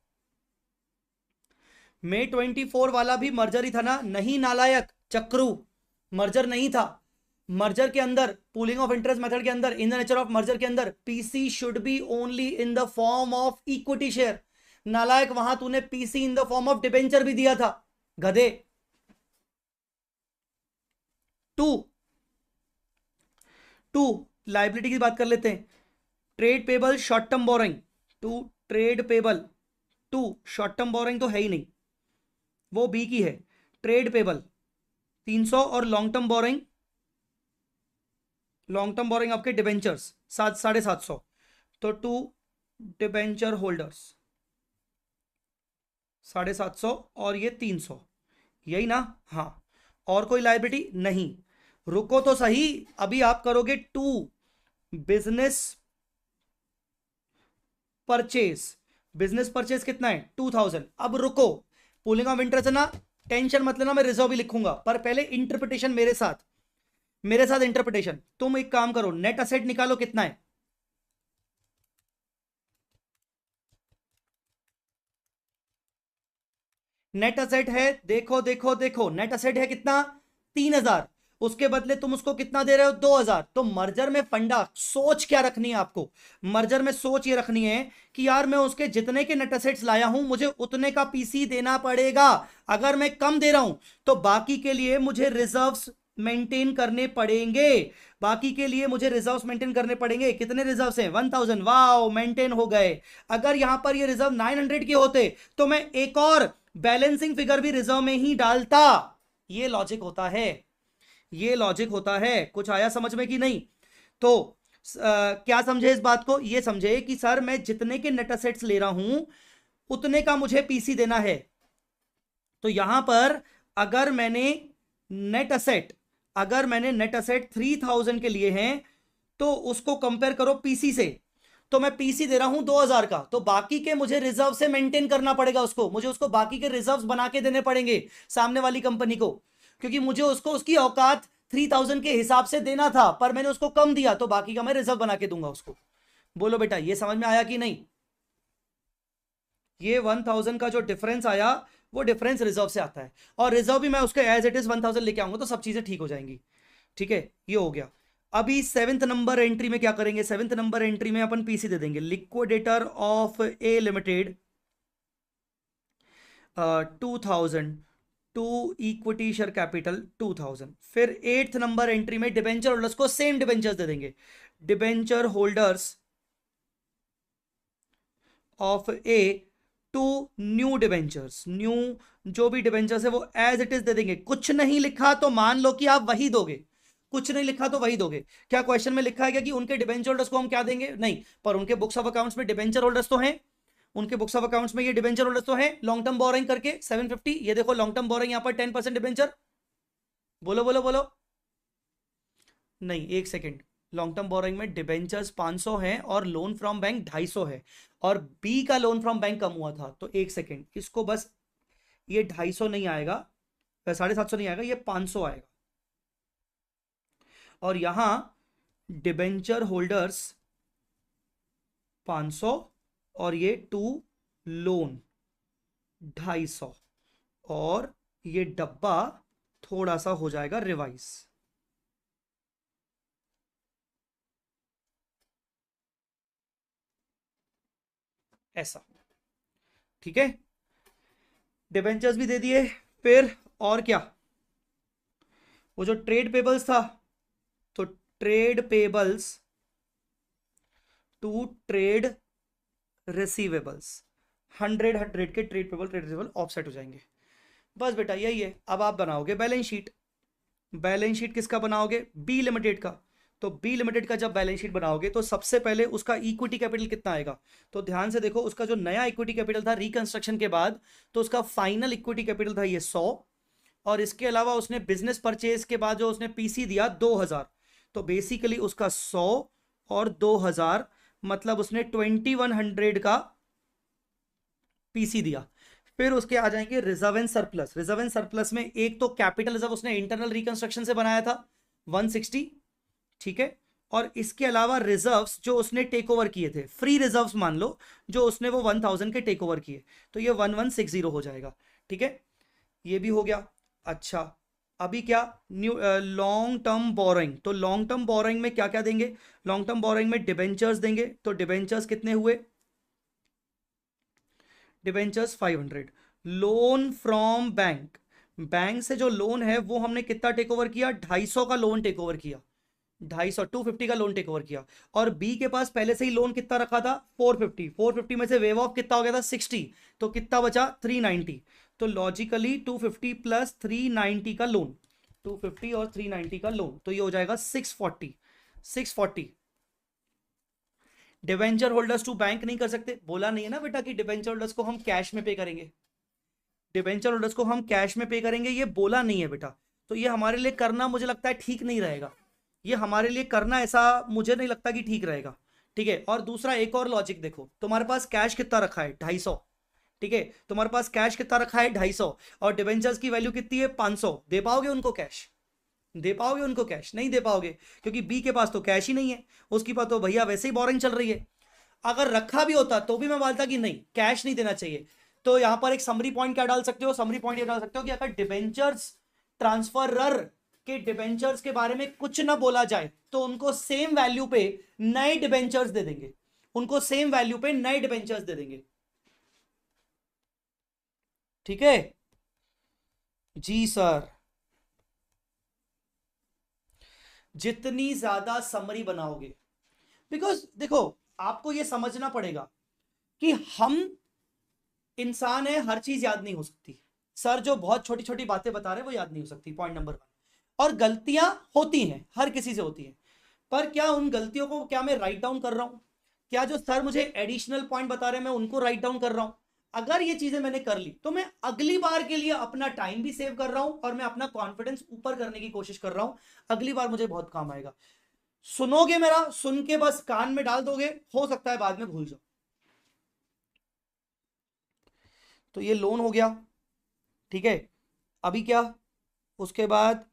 May 24 वाला भी मर्जर ही था ना? नहीं नालायक चक्रू, मर्जर नहीं था। मर्जर के अंदर, पूलिंग ऑफ इंटरेस्ट मेथड के अंदर, इन द नेचर ऑफ मर्जर के अंदर PC should be only in the form of equity share. नालायक, वहां तूने PC in the form of debenture भी दिया था, गधे। टू लाइबिलिटी की बात कर लेते हैं। Trade payable, short term borrowing. Trade payable, short term borrowing तो है ही नहीं, वो बी की है। ट्रेड पेबल 300 और लॉन्ग टर्म बोरिंग, आपके डिबेंचर्स 750। तो 2 डिबेंचर होल्डर्स 750 और ये 300, यही ना? हाँ। और कोई लाइबिलिटी नहीं। रुको तो सही, अभी आप करोगे 2 बिजनेस परचेज कितना है? 2000। अब रुको, पूलिंग ऑफ इंटरेस्ट है ना, टेंशन मत लेना, मैं रिजर्व भी लिखूंगा, पर पहले इंटरप्रिटेशन मेरे साथ इंटरप्रिटेशन। तुम एक काम करो, नेट असेट निकालो कितना है। नेट असेट है, देखो नेट असेट है कितना? 3000। उसके बदले तुम उसको कितना दे रहे हो? 2000। तो मर्जर में फंडा सोच क्या रखनी है आपको? मर्जर में सोच ये रखनी है कि यार मैं उसके जितने के नेट असेट्स लाया हूं, मुझे उतने का पीसी देना पड़ेगा। अगर मैं कम दे रहा हूं तो बाकी के लिए मुझे रिजर्व्स मेंटेन करने पड़ेंगे। कितने रिजर्व्स हैं? 1000। वाओ, मेंटेन हो गए। अगर यहां पर ये रिजर्व 900 के होते तो मैं एक और बैलेंसिंग फिगर भी रिजर्व में ही डालता। ये लॉजिक होता है। कुछ आया समझ में कि नहीं? तो क्या समझे इस बात को? ये समझे कि सर मैं जितने के नेट असेट्स ले रहा हूं उतने का मुझे पीसी देना है। तो यहां पर अगर मैंने नेट असेट 3000 के लिए हैं तो उसको कंपेयर करो पीसी से, तो मैं पीसी दे रहा हूं 2000 का, तो बाकी के मुझे रिजर्व से मेंटेन करना पड़ेगा। मुझे उसको बाकी के रिजर्व्स बना के देने पड़ेंगे सामने वाली कंपनी को, क्योंकि मुझे उसको उसकी औकात 3000 के हिसाब से देना था, पर मैंने उसको कम दिया, तो बाकी का मैं रिजर्व बना के दूंगा उसको। बोलो बेटा, ये समझ में आया कि नहीं? ये 1000 का जो डिफरेंस आया वो डिफरेंस रिजर्व से आता है, और रिजर्व भी मैं उसके एज इट इज 1000 लेके आऊंगा, तो सब चीजें ठीक हो जाएंगी। ठीक है, ये हो गया। अभी 7th नंबर एंट्री में क्या करेंगे? 7th नंबर एंट्री में अपन पीसी दे देंगे, liquidator of A limited 2000 to equity share capital 2000। फिर 8th नंबर एंट्री में डिबेंचर होल्डर्स को सेम डिबेंचर्स दे देंगे, debenture holders of A to new debentures. New जो भी डिबेंचर्स है वो एज इट इज दे देंगे। कुछ नहीं लिखा तो मान लो कि आप वही दोगे, कुछ नहीं लिखा तो वही दोगे। क्या क्वेश्चन में लिखा है क्या कि उनके डिबेंचर होल्डर्स को हम क्या देंगे? नहीं, पर उनके बुक्स ऑफ अकाउंट्स में डिबेंचर होल्डर्स तो हैं, उनके बुक्स ऑफ अकाउंट्स में ये डिबेंचर होल्डर्स तो हैं लॉन्ग टर्म बोरिंग करके 750। ये देखो लॉन्ग टर्म बोरिंग यहां पर 10% डिबेंचर। बोलो बोलो बोलो। नहीं, एक सेकेंड, लॉन्ग टर्म बोरिंग में डिबेंचर्स 500 हैं और लोन फ्रॉम बैंक 250 है, और बी का लोन फ्रॉम बैंक कम हुआ था। तो एक सेकेंड, इसको बस, ये 250 नहीं आएगा, 750 नहीं आएगा, ये 500 आएगा। और यहां डिबेंचर होल्डर्स 500 और ये 2 लोन 250, और ये डब्बा थोड़ा सा हो जाएगा रिवाइज। ऐसा, ठीक है। डिबेंचर्स भी दे दिए, फिर और क्या? वो जो ट्रेड पेबल्स था, तो trade payables to trade receivables 100 के ट्रेड पेबल ऑफसेट हो जाएंगे। बस बेटा यही है। अब आप बनाओगे बैलेंस शीट। बैलेंस शीट किसका बनाओगे? बी लिमिटेड का। तो बी लिमिटेड का जब बैलेंस शीट बनाओगे तो सबसे पहले उसका इक्विटी कैपिटल कितना आएगा? तो ध्यान से देखो, उसका जो नया इक्विटी कैपिटल था रिकंस्ट्रक्शन के बाद, तो उसका फाइनल इक्विटी कैपिटल था ये 100, और इसके अलावा उसने बिजनेस परचेज के बाद जो उसने पीसी दिया 2000। तो बेसिकली उसका 100 और 2000, मतलब उसने 2100 का पीसी दिया। फिर उसके आ जाएंगे reserve and surplus. Reserve and surplus में एक तो कैपिटल रिजर्व उसने इंटरनल रिकंस्ट्रक्शन से बनाया था 160, ठीक है, और इसके अलावा रिजर्व्स जो उसने टेक ओवर किए थे, फ्री रिजर्व्स मान लो, जो उसने वो 1000 के टेक ओवर किए, तो ये 1160 हो जाएगा। ठीक है, ये भी हो गया। अच्छा, अभी क्या, न्यू लॉन्ग टर्म बोरोइंग, तो लॉन्ग टर्म बोरोइंग में क्या क्या देंगे, लॉन्ग टर्म बोरोइंग में डिबेंचर्स देंगे, तो डिबेंचर्स कितने हुए, debentures 500। Loan from bank, bank से जो लोन है वो हमने कितना टेक ओवर किया, 250 का लोन टेक ओवर किया, 250 250 का लोन टेक ओवर किया। और बी के पास पहले से ही लोन कितना रखा था, 450, 450 में से वेव ऑफ कितना हो गया था, 60, तो कितना बचा, 390। तो लॉजिकली 250 प्लस 390 का लोन, 250 और 390 का लोन, तो ये हो जाएगा 640, 640। डिवेंचर होल्डर्स टू बैंक नहीं कर सकते, बोला नहीं है ना बेटा कि डिवेंचर होल्डर्स को हम कैश में पे करेंगे, डिवेंचर होल्डर्स को हम कैश में पे करेंगे, ये बोला नहीं है बेटा। तो ये हमारे लिए करना मुझे लगता है ठीक नहीं रहेगा, ये हमारे लिए करना ऐसा मुझे नहीं लगता कि ठीक रहेगा। ठीक है, और दूसरा एक और लॉजिक देखो, तुम्हारे पास कैश कितना रखा है, 250, ठीक है, तुम्हारे पास कैश कितना रखा है, 250, और डिवेंचर्स की वैल्यू कितनी है, 500। दे पाओगे उनको कैश, दे पाओगे उनको कैश, नहीं दे पाओगे, क्योंकि बी के पास तो कैश ही नहीं है, उसके पास तो भैया वैसे ही बोरिंग चल रही है। अगर रखा भी होता तो भी मैं बोलता कि नहीं, कैश नहीं देना चाहिए। तो यहां पर एक समरी पॉइंट क्या डाल सकते हो, समरी पॉइंट ये डाल सकते हो कि अगर डिबेंचर्स ट्रांसफरर के डिबेंचर्स के बारे में कुछ ना बोला जाए तो उनको सेम वैल्यू पे नए डिबेंचर्स दे देंगे, उनको सेम वैल्यू पे नए डिबेंचर्स दे देंगे। ठीक है जी सर, जितनी ज्यादा समरी बनाओगे, बिकॉज देखो आपको यह समझना पड़ेगा कि हम इंसान है, हर चीज याद नहीं हो सकती। सर जो बहुत छोटी छोटी बातें बता रहे हैं वो याद नहीं हो सकती, पॉइंट नंबर 1। और गलतियां होती हैं, हर किसी से होती हैं, पर क्या उन गलतियों को क्या मैं राइट डाउन कर रहा हूं, क्या जो सर मुझे एडिशनल पॉइंट बता रहे हैं मैं उनको राइट डाउन कर रहा हूं। अगर ये चीजें मैंने कर ली तो मैं अगली बार के लिए अपना टाइम भी सेव कर रहा हूं और मैं अपना कॉन्फिडेंस ऊपर करने की कोशिश कर रहा हूं, अगली बार मुझे बहुत काम आएगा। सुनोगे मेरा, सुन के बस कान में डाल दोगे, हो सकता है बाद में भूल जाओ। तो ये लोन हो गया, ठीक है। अभी क्या, उसके बाद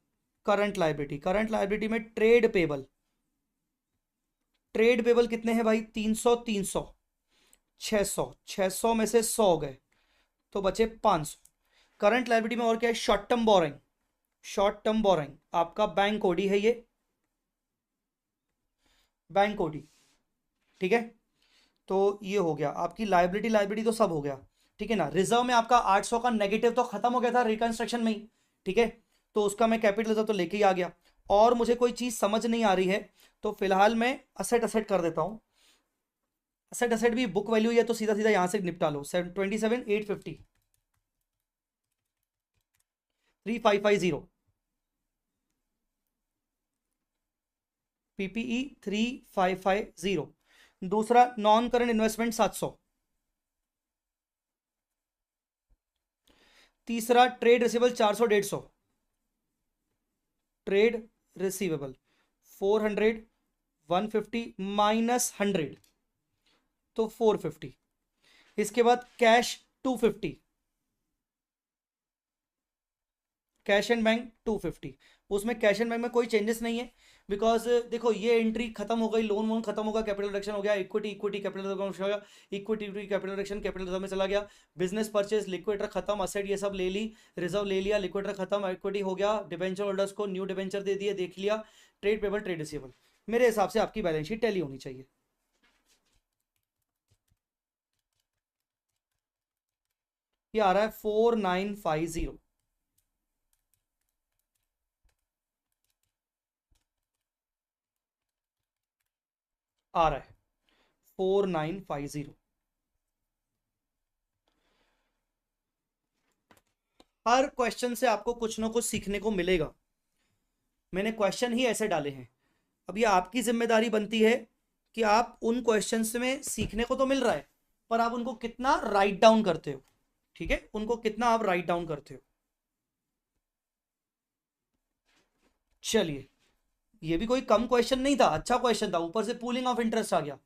करंट लायबिलिटी, करंट लायबिलिटी में ट्रेड पेबल, ट्रेड पेबल कितने हैं भाई, 300 300, 600, 600 में से 100 गए तो बचे 500। करंट लायबिलिटी में और क्या है, short term borrowing, short term borrowing आपका बैंक ओडी है, ये बैंक ओडी, ठीक है। तो ये हो गया आपकी लायबिलिटी, लायबिलिटी तो सब हो गया, ठीक है ना। रिजर्व में आपका 800 का नेगेटिव तो खत्म हो गया था रिकंस्ट्रक्शन में ही, ठीक है, तो उसका मैं कैपिटल रिजर्व तो लेके ही आ गया। और मुझे कोई चीज समझ नहीं आ रही है तो फिलहाल मैं असेट असेट कर देता हूं। असेट असेट भी बुक वैल्यू है तो सीधा सीधा यहां से निपटा लो, 27,850, 3550, पीपीई 3550। दूसरा नॉन करंट इन्वेस्टमेंट 700। तीसरा trade receivable 400 150, trade receivable 400, 150 minus 100 तो 450। इसके बाद कैश 250, कैश एंड बैंक 250। उसमें कैश एंड बैंक में कोई चेंजेस नहीं है, बिकॉज देखो ये एंट्री खत्म हो गई, लोन वोन खत्म होगा, कैपिटल रिडक्शन हो गया, इक्विटी इक्विटी कैपिटल हो गया, equity capital reduction capital reserve में चला गया, बिजनेस परचेज लिक्विडेटर खत्म, असेट ये सब ले ली, रिजर्व ले लिया, लिक्विडेटर खत्म, इक्विटी हो गया, डिबेंचर होल्डर्स को न्यू डिबेंचर दे दिए, देख लिया, ट्रेड पेबल ट्रेड रिसीवेबल। मेरे हिसाब से आपकी बैलेंस शीट टैली होनी चाहिए। ये आ रहा है 4950, आ रहा है 4950। हर क्वेश्चन से आपको कुछ ना कुछ सीखने को मिलेगा, मैंने क्वेश्चन ही ऐसे डाले हैं। अब ये आपकी जिम्मेदारी बनती है कि आप उन क्वेश्चंस में सीखने को तो मिल रहा है पर आप उनको कितना राइट डाउन करते हो, ठीक है, उनको कितना आप राइट डाउन करते हो। चलिए, ये भी कोई कम क्वेश्चन नहीं था, अच्छा क्वेश्चन था, ऊपर से पूलिंग ऑफ इंटरेस्ट आ गया।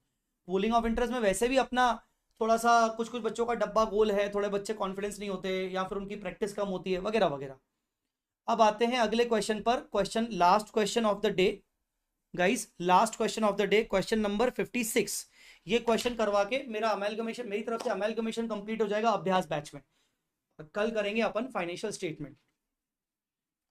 पूलिंग ऑफ इंटरेस्ट में वैसे भी अपना थोड़ा सा कुछ कुछ बच्चों का डब्बा गोल है, थोड़े बच्चे कॉन्फिडेंस नहीं होते या फिर उनकी प्रैक्टिस कम होती है वगैरह वगैरह। अब आते हैं अगले क्वेश्चन पर, question last question of the day guys, last question of the day, question number 56। ये क्वेश्चन करवा के मेरा अमेलगमेशन, मेरी तरफ से अमेलगमेशन कंप्लीट हो जाएगा अभ्यास बैच में। कल करेंगे अपन फाइनेंशियल स्टेटमेंट।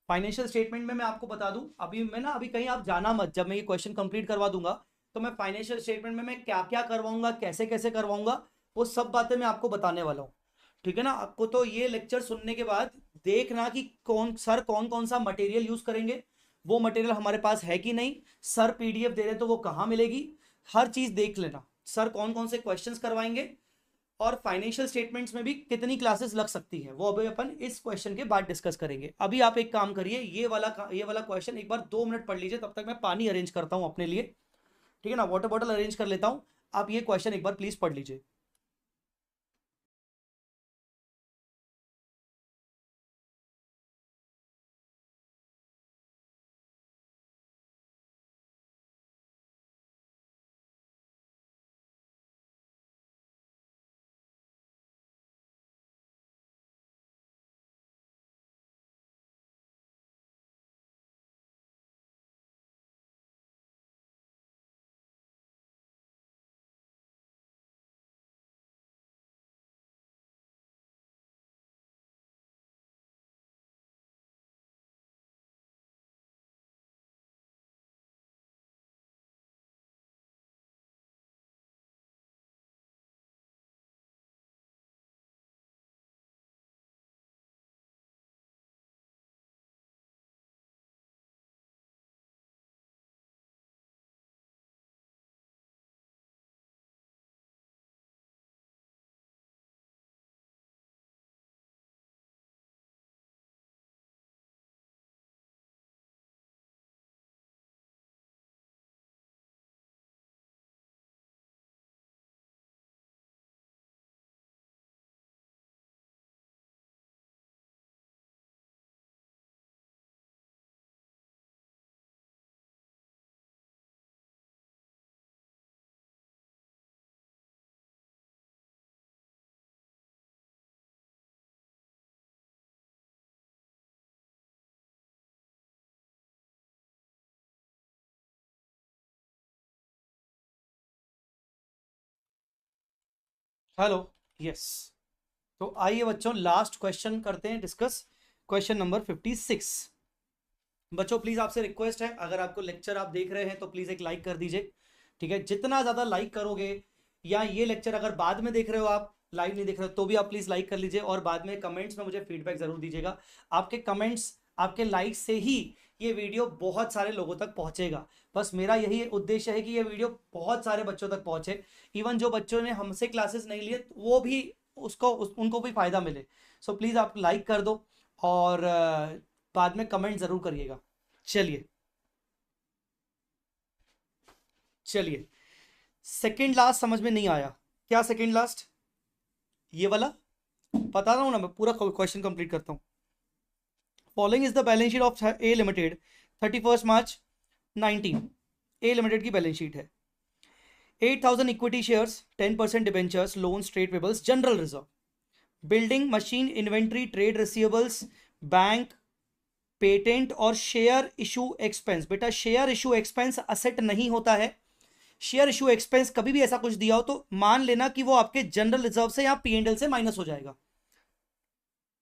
फाइनेंशियल स्टेटमेंट में मैं आपको बता दूं, अभी मैं ना, अभी कहीं आप जाना मत, जब मैं ये क्वेश्चन कंप्लीट करवा दूंगा तो मैं फाइनेंशियल स्टेटमेंट में मैं क्या क्या करवाऊंगा, कैसे कैसे करवाऊंगा, वो सब बातें मैं आपको बताने वाला हूँ। ठीक है ना। आपको तो ये लेक्चर सुनने के बाद देखना कि कौन कौन सा मटेरियल यूज करेंगे, वो मटेरियल हमारे पास है कि नहीं, सर पीडीएफ दे रहे तो वो कहाँ मिलेगी, हर चीज देख लेना, सर कौन कौन से क्वेश्चंस करवाएंगे, और फाइनेंशियल स्टेटमेंट्स में भी कितनी क्लासेस लग सकती है वो अभी अपन इस क्वेश्चन के बाद डिस्कस करेंगे। अभी आप एक काम करिए, ये वाला क्वेश्चन एक बार 2 मिनट पढ़ लीजिए, तब तक मैं पानी अरेंज करता हूं अपने लिए। ठीक है ना, वाटर बॉटल अरेंज कर लेता हूं। आप ये क्वेश्चन एक बार प्लीज पढ़ लीजिए। हेलो। यस। तो आइए बच्चों, लास्ट क्वेश्चन करते हैं डिस्कस। Question number 56। बच्चों प्लीज आपसे रिक्वेस्ट है, अगर आपको लेक्चर आप देख रहे हैं तो प्लीज एक लाइक कर दीजिए। ठीक है, जितना ज्यादा लाइक करोगे, या ये लेक्चर अगर बाद में देख रहे हो, आप लाइव नहीं देख रहे हो, तो भी आप प्लीज लाइक कर लीजिए, और बाद में कमेंट्स में मुझे फीडबैक जरूर दीजिएगा। आपके कमेंट्स, आपके लाइक से ही ये वीडियो बहुत सारे लोगों तक पहुंचेगा। बस मेरा यही उद्देश्य है कि ये वीडियो बहुत सारे बच्चों तक पहुंचे। इवन जो बच्चों ने हमसे क्लासेस नहीं लिए वो भी उनको भी फायदा मिले। सो प्लीज आप लाइक कर दो, और बाद में कमेंट जरूर करिएगा। चलिए, चलिए। सेकंड लास्ट समझ में नहीं आया, क्या सेकंड लास्ट? ये वाला बता रहा हूं ना, मैं पूरा क्वेश्चन कंप्लीट करता हूं। Following is the balance sheet of A limited 31 March 19। A limited की बैलेंस शीट है। 8,000 equity shares, 10% debentures, loans, trade payables, general reserve, building, machine, inventory, trade receivables, bank, patent और शेयर इशू एक्सपेंस। बेटा share issue expense asset नहीं होता है। Share issue expense कभी भी ऐसा कुछ दिया हो तो मान लेना कि वो आपके जनरल रिजर्व से या पीएनएल से माइनस हो जाएगा,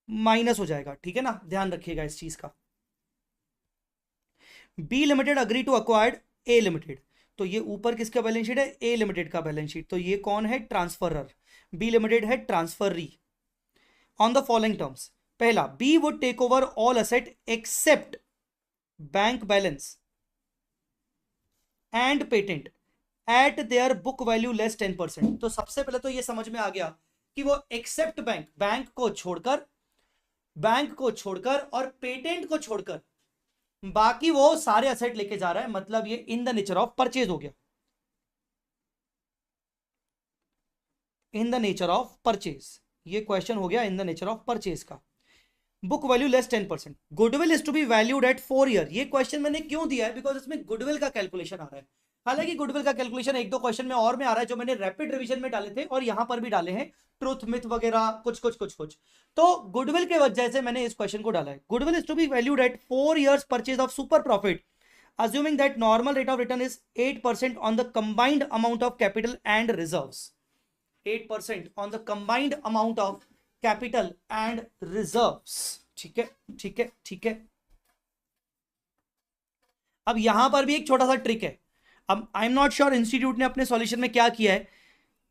माइनस हो जाएगा। ठीक है ना, ध्यान रखिएगा इस चीज का। B limited agree to acquired A limited. तो ये ऊपर किसका बैलेंस शीट है? ए लिमिटेड का बैलेंस शीट। तो ये कौन है? ट्रांसफरर। बी लिमिटेड है transferee. On the following terms. पहला, B would take over all asset except bank balance and patent at their book value less 10%। तो सबसे पहले तो ये समझ में आ गया कि वो एक्सेप्ट बैंक, बैंक को छोड़कर और पेटेंट को छोड़कर बाकी वो सारे असेट लेके जा रहा है। मतलब ये in the nature of purchase हो गया, in the nature of purchase. ये क्वेश्चन हो गया in the nature of purchase का। Book value less 10%। Goodwill is to be valued at 4 year. ये क्वेश्चन मैंने क्यों दिया है? बिकॉज इसमें गुडविल का कैलकुलेशन आ रहा है। हालांकि गुडविल का कैलकुलेशन एक दो क्वेश्चन में और में आ रहा है, जो मैंने रैपिड रिवीजन में डाले थे और यहां पर भी डाले हैं, ट्रूथ मिथ वगैरह कुछ कुछ कुछ कुछ। तो गुडविल के वजह से मैंने इस क्वेश्चन को डाला है। Goodwill is to be valued at 4 years purchase of super profit, assuming that normal rate of return is 8% on the combined amount of capital and reserves। 8% on the combined amount of capital and reserves. ठीक है, ठीक है, ठीक है। अब यहां पर भी एक छोटा सा ट्रिक है। अब I am not sure institute ने अपने सॉल्यूशन में क्या किया है।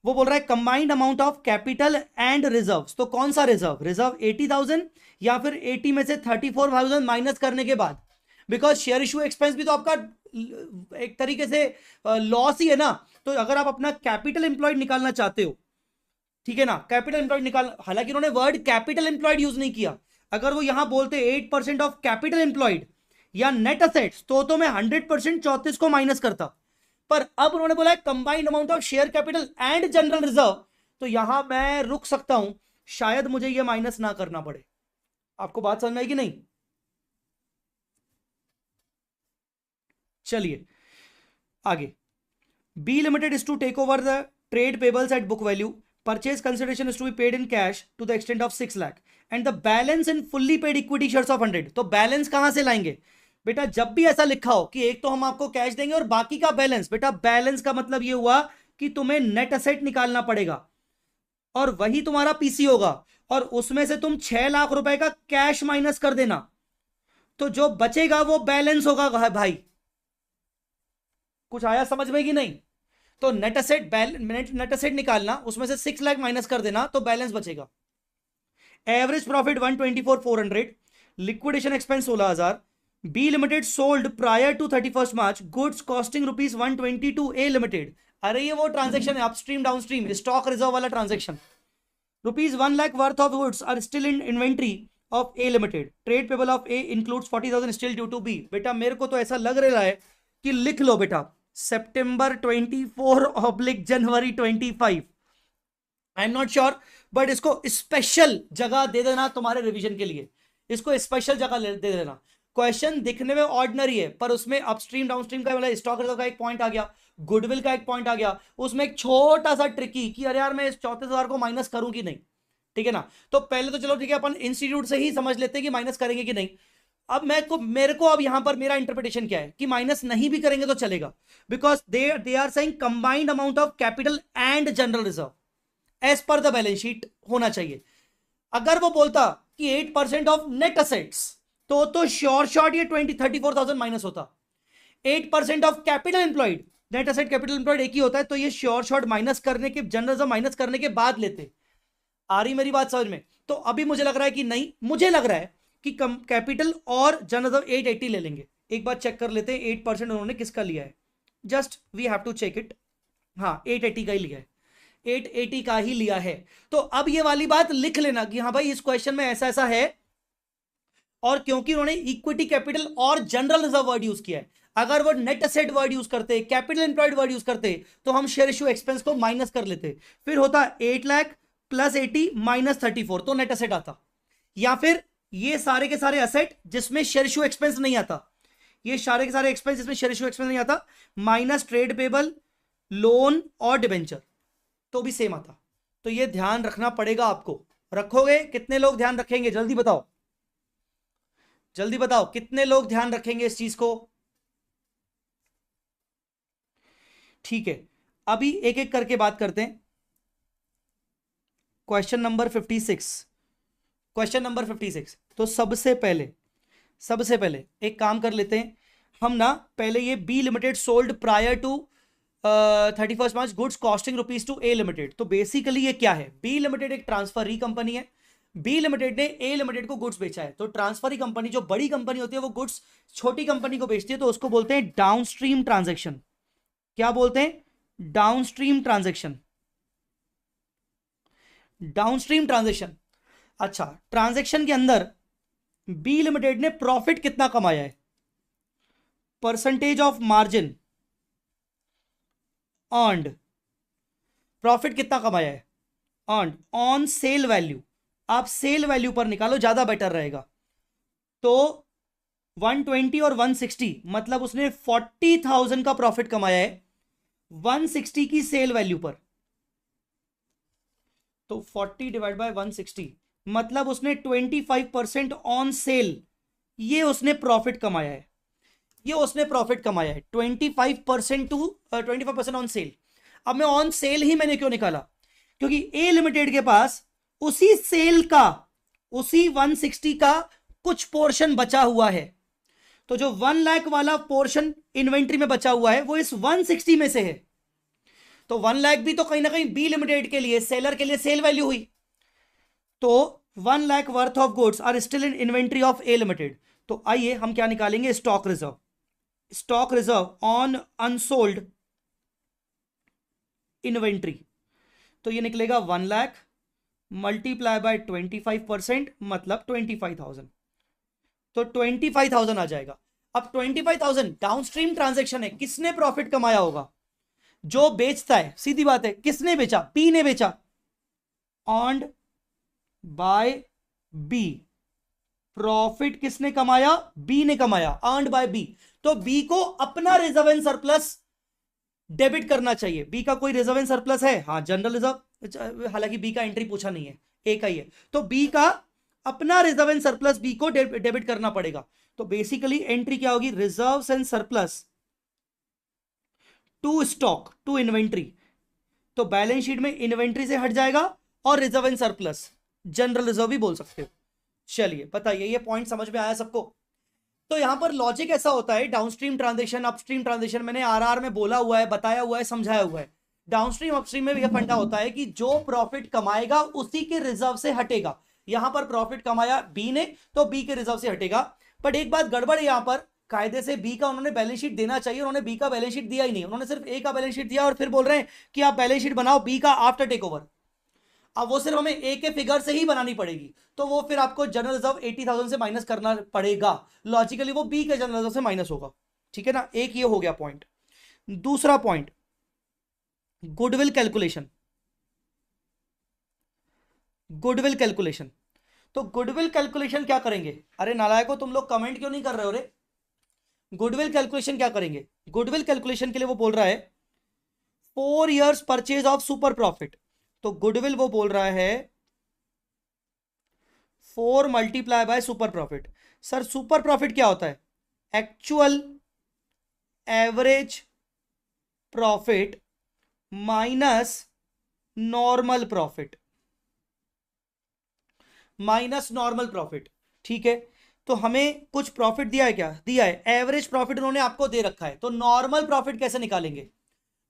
वो बोल रहा है combined amount of capital and reserves. तो कौन सा रिजर्व? रिजर्व 80,000 या फिर 80 में से 34,000 माइनस करने के बाद, बिकॉज शेयर इशू एक्सपेंस भी तो आपका एक तरीके से लॉस ही है ना। तो अगर आप अपना कैपिटल एम्प्लॉयड निकालना चाहते हो, ठीक है ना, कैपिटल एम्प्लॉयड निकाल, हालांकि उन्होंने वर्ड कैपिटल एम्प्लॉयड यूज नहीं किया। अगर वो यहां बोलते 8% ऑफ कैपिटल एम्प्लॉयड या नेट असेट्स तो मैं 100% 34 को माइनस करता। पर अब उन्होंने बोला है combined amount of share capital and general reserve, तो यहां मैं रुक सकता हूं, शायद मुझे यह माइनस ना करना पड़े। आपको बात समझ में आएगी नहीं? चलिए आगे। B limited is to take over the trade payables at book value. Purchase consideration is to be paid in cash to the extent of 6 lakh and the balance in fully paid equity shares of 100। तो balance कहां से लाएंगे बेटा? जब भी ऐसा लिखा हो कि एक तो हम आपको कैश देंगे और बाकी का बैलेंस, बेटा बैलेंस का मतलब ये हुआ कि तुम्हें नेट असेट निकालना पड़ेगा और वही तुम्हारा पीसी होगा, और उसमें से तुम 6 लाख रुपए का कैश माइनस कर देना, तो जो बचेगा वो बैलेंस होगा भाई। कुछ आया समझ में कि नहीं? तो नेट असेट निकालना, उसमें से 6 लाख माइनस कर देना, तो बैलेंस बचेगा। Average profit 124,400, liquidation expense 16,000। B limited sold prior to 31 March goods costing ₹120 to A limited. अरे ये वो ट्रांजेक्शन है अपस्ट्रीम डाउनस्ट्रीम स्टॉक रिजर्व वाला transaction. ₹1 lakh worth of goods are still in inventory of A limited. Trade payable of A includes 40,000 still due to B. बेटा मेरे को तो ऐसा लग रहा है कि लिख लो बेटा, September 24 January 25। I am not sure, but इसको स्पेशल जगह दे देना तुम्हारे रिवीजन के लिए, इसको स्पेशल जगह दे देना। क्वेश्चन दिखने में ऑर्डिनरी है, पर उसमें अपस्ट्रीम डाउनस्ट्रीम का मतलब स्टॉक रिजर्व का एक पॉइंट आ गया, गुडविल का एक पॉइंट आ गया, उसमें एक छोटा सा ट्रिकी कि अरे यार मैं इस 34,000 को माइनस करूं कि नहीं। ठीक है ना? तो पहले तो चलो ठीक है, अपन इंस्टीट्यूट से ही समझ लेते हैं कि माइनस करेंगे कि नहीं। अब मेरे को अब यहां पर मेरा इंटरप्रिटेशन क्या है कि माइनस नहीं भी करेंगे तो चलेगा, because they are saying combined amount of capital and general reserve as per the balance sheet होना चाहिए। अगर वो बोलता कि 8% ऑफ नेट असेट्स, तो श्योर शॉर्ट ये 34,000 माइनस होता। 8% of capital employed, net asset capital employed एक ही होता है, तो ये श्योर शॉर्ट माइनस करने के, जनरल रिजर्व माइनस करने के बाद लेते। आ रही मेरी बात समझ में? तो अभी मुझे लग रहा है कि नहीं, मुझे लग रहा है कि कैपिटल और जनरल रिजर्व 880 ले लेंगे। एक बार चेक कर लेते हैं 8% उन्होंने किसका लिया है, just we have to check it. हाँ 880 का ही लिया है, 880 का ही लिया है। तो अब ये वाली बात लिख लेना कि हाँ भाई इस क्वेश्चन में ऐसा ऐसा है, और क्योंकि उन्होंने इक्विटी कैपिटल और जनरल रिजर्व वर्ड यूज किया है, अगर वो नेट असेट वर्ड यूज करते, कैपिटल एम्प्लॉयड वर्ड यूज करते, तो हम शेयर इशू एक्सपेंस को माइनस कर लेते, फिर होता 8 लाख प्लस 80 माइनस 34, तो नेट असेट आता। या फिर ये सारे के सारे असेट जिसमें शेयर इशू एक्सपेंस नहीं आता, ये सारे के सारे एक्सपेंस जिसमें शेयर इशू एक्सपेंस नहीं आता, माइनस ट्रेड पेबल, लोन और डिबेंचर, तो भी सेम आता। तो ये ध्यान रखना पड़ेगा आपको। रखोगे? कितने लोग ध्यान रखेंगे? जल्दी बताओ, जल्दी बताओ कितने लोग ध्यान रखेंगे इस चीज को। ठीक है, अभी एक एक करके बात करते हैं। Question number 56, question number 56। तो सबसे पहले एक काम कर लेते हैं हम ना, पहले ये B limited sold prior to 31 March goods costing ₹2 to A limited. तो बेसिकली ये क्या है? बी लिमिटेड एक ट्रांसफरी कंपनी है, बी लिमिटेड ने ए लिमिटेड को गुड्स बेचा है। तो ट्रांसफरी कंपनी जो बड़ी कंपनी होती है वो गुड्स छोटी कंपनी को बेचती है, तो उसको बोलते हैं डाउनस्ट्रीम ट्रांजैक्शन। क्या बोलते हैं? Downstream transaction, downstream transaction. अच्छा, ट्रांजैक्शन के अंदर बी लिमिटेड ने प्रॉफिट कितना कमाया है, percentage of margin earned, profit कितना कमाया है अर्न्ड ऑन सेल वैल्यू। आप सेल वैल्यू पर निकालो, ज्यादा बेटर रहेगा। तो 120 और 160, मतलब उसने 40,000 का प्रॉफिट कमाया है 160 की सेल वैल्यू पर। तो 40 डिवाइड बाय 160, मतलब उसने 25% ऑन सेल, ये उसने प्रॉफिट कमाया है, ये उसने प्रॉफिट कमाया है 25% टू 25% ऑन सेल। अब मैं ऑन सेल ही मैंने क्यों निकाला? क्योंकि ए लिमिटेड के पास उसी सेल का, उसी 160 का कुछ पोर्शन बचा हुआ है। तो जो 1 लाख वाला पोर्शन इन्वेंट्री में बचा हुआ है वो इस 160 में से है। तो 1 लाख भी तो कहीं ना कहीं बी लिमिटेड के लिए, सेलर के लिए सेल वैल्यू हुई। तो 1 lakh worth of goods are still in inventory of A limited. तो आइए हम क्या निकालेंगे, stock reserve. Stock reserve on unsold inventory. तो ये निकलेगा 1 लाख मल्टीप्लाई बाय 25%, मतलब 25,000। तो 25,000 आ जाएगा। अब 25,000 डाउनस्ट्रीम ट्रांजेक्शन है, किसने प्रॉफिट कमाया होगा? जो बेचता है, सीधी बात है, किसने बेचा? बी ने बेचा। ऑन्ड बाय बी, प्रॉफिट किसने कमाया? बी ने कमाया, अर्न्ड बाय बी। तो बी को अपना रिजर्व एंड सरप्लस डेबिट करना चाहिए। बी का कोई रिजर्व एंड सरप्लस है? हाँ, जनरल रिजर्व, हालांकि बी का एंट्री पूछा नहीं है, ए का ही है। तो बी का अपना रिजर्व एंड सरप्लस बी को डेबिट करना पड़ेगा। तो बेसिकली एंट्री क्या होगी? Reserves and surplus to stock to inventory. तो बैलेंस शीट में इन्वेंट्री से हट जाएगा और reserve and surplus, general reserve भी बोल सकते हो। चलिए बताइए, ये पॉइंट समझ में आया सबको? तो यहां पर लॉजिक ऐसा होता है, डाउनस्ट्रीम ट्रांजेक्शन अपस्ट्रीम ट्रांजेक्शन, मैंने आरआर में बोला हुआ है, बताया हुआ है, समझाया हुआ है। डाउनस्ट्रीम अपस्ट्रीम में यह फंडा होता है कि जो प्रॉफिट कमाएगा उसी के रिजर्व से हटेगा। यहां पर प्रॉफिट कमाया बी ने, तो बी के रिजर्व से हटेगा। बट एक बात गड़बड़ है, यहां पर कायदे से बी का उन्होंने बैलेंस शीट देना चाहिए, उन्होंने बी का बैलेंस शीट दिया ही नहीं, उन्होंने सिर्फ ए का बैलेंस शीट दिया और फिर बोल रहे हैं कि आप बैलेंस शीट बनाओ बी का आफ्टर टेक ओवर। अब वो सिर्फ हमें ए के फिगर से ही बनानी पड़ेगी, तो वो फिर आपको जनरल रिजर्व 80,000 से माइनस करना पड़ेगा। लॉजिकली वो बी के जनरल रिजर्व से माइनस होगा। ठीक है ना, एक ये हो गया पॉइंट। दूसरा point, goodwill calculation. Goodwill calculation, तो गुडविल कैलकुलेशन क्या करेंगे? अरे नालायको, तुम लोग कमेंट क्यों नहीं कर रहे हो रे? गुडविल कैलकुलेशन क्या करेंगे? गुडविल कैलकुलेशन के लिए वो बोल रहा है 4 years purchase of super profit. तो गुडविल वो बोल रहा है 4 multiply by super profit. Sir super profit क्या होता है? Actual average profit minus normal profit, minus normal profit. ठीक है, तो हमें कुछ प्रॉफिट दिया है, क्या दिया है? एवरेज प्रॉफिट उन्होंने आपको दे रखा है। तो नॉर्मल प्रॉफिट कैसे निकालेंगे?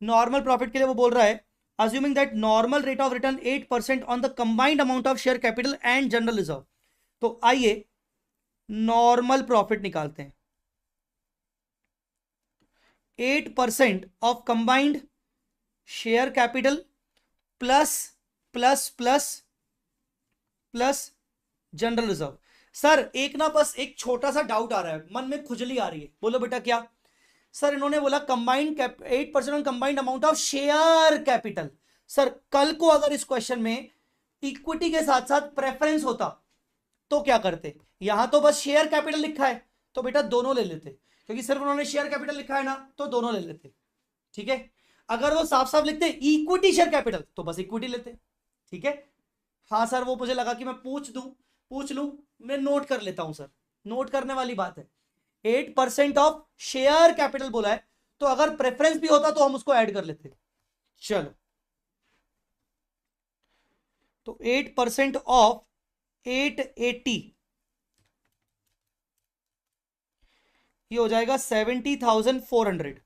नॉर्मल प्रॉफिट के लिए वो बोल रहा है assuming that normal rate of return 8% on the combined amount of share capital and general reserve। तो आइए नॉर्मल प्रॉफिट निकालते हैं। 8% of combined share capital plus plus plus plus general reserve. Sir एक ना बस एक छोटा सा डाउट आ रहा है, मन में खुजली आ रही है। बोलो बेटा क्या? सर इन्होंने बोला combined 8% on combined amount of share capital. Sir कल को अगर इस क्वेश्चन में इक्विटी के साथ साथ प्रेफरेंस होता तो क्या करते? यहां तो बस शेयर कैपिटल लिखा है, तो बेटा दोनों ले लेते, क्योंकि सिर्फ उन्होंने शेयर कैपिटल लिखा है ना, तो दोनों ले लेते। ठीक है, अगर वो साफ साफ लिखते इक्विटी शेयर कैपिटल तो बस इक्विटी लेते। ठीक है, हाँ सर वो मुझे लगा कि मैं पूछ लूं, मैं नोट कर लेता हूं सर, नोट करने वाली बात है। 8% ऑफ शेयर कैपिटल बोला है, तो अगर प्रेफरेंस भी होता तो हम उसको ऐड कर लेते। चलो, तो 8% ऑफ 880, ये हो जाएगा 70,400।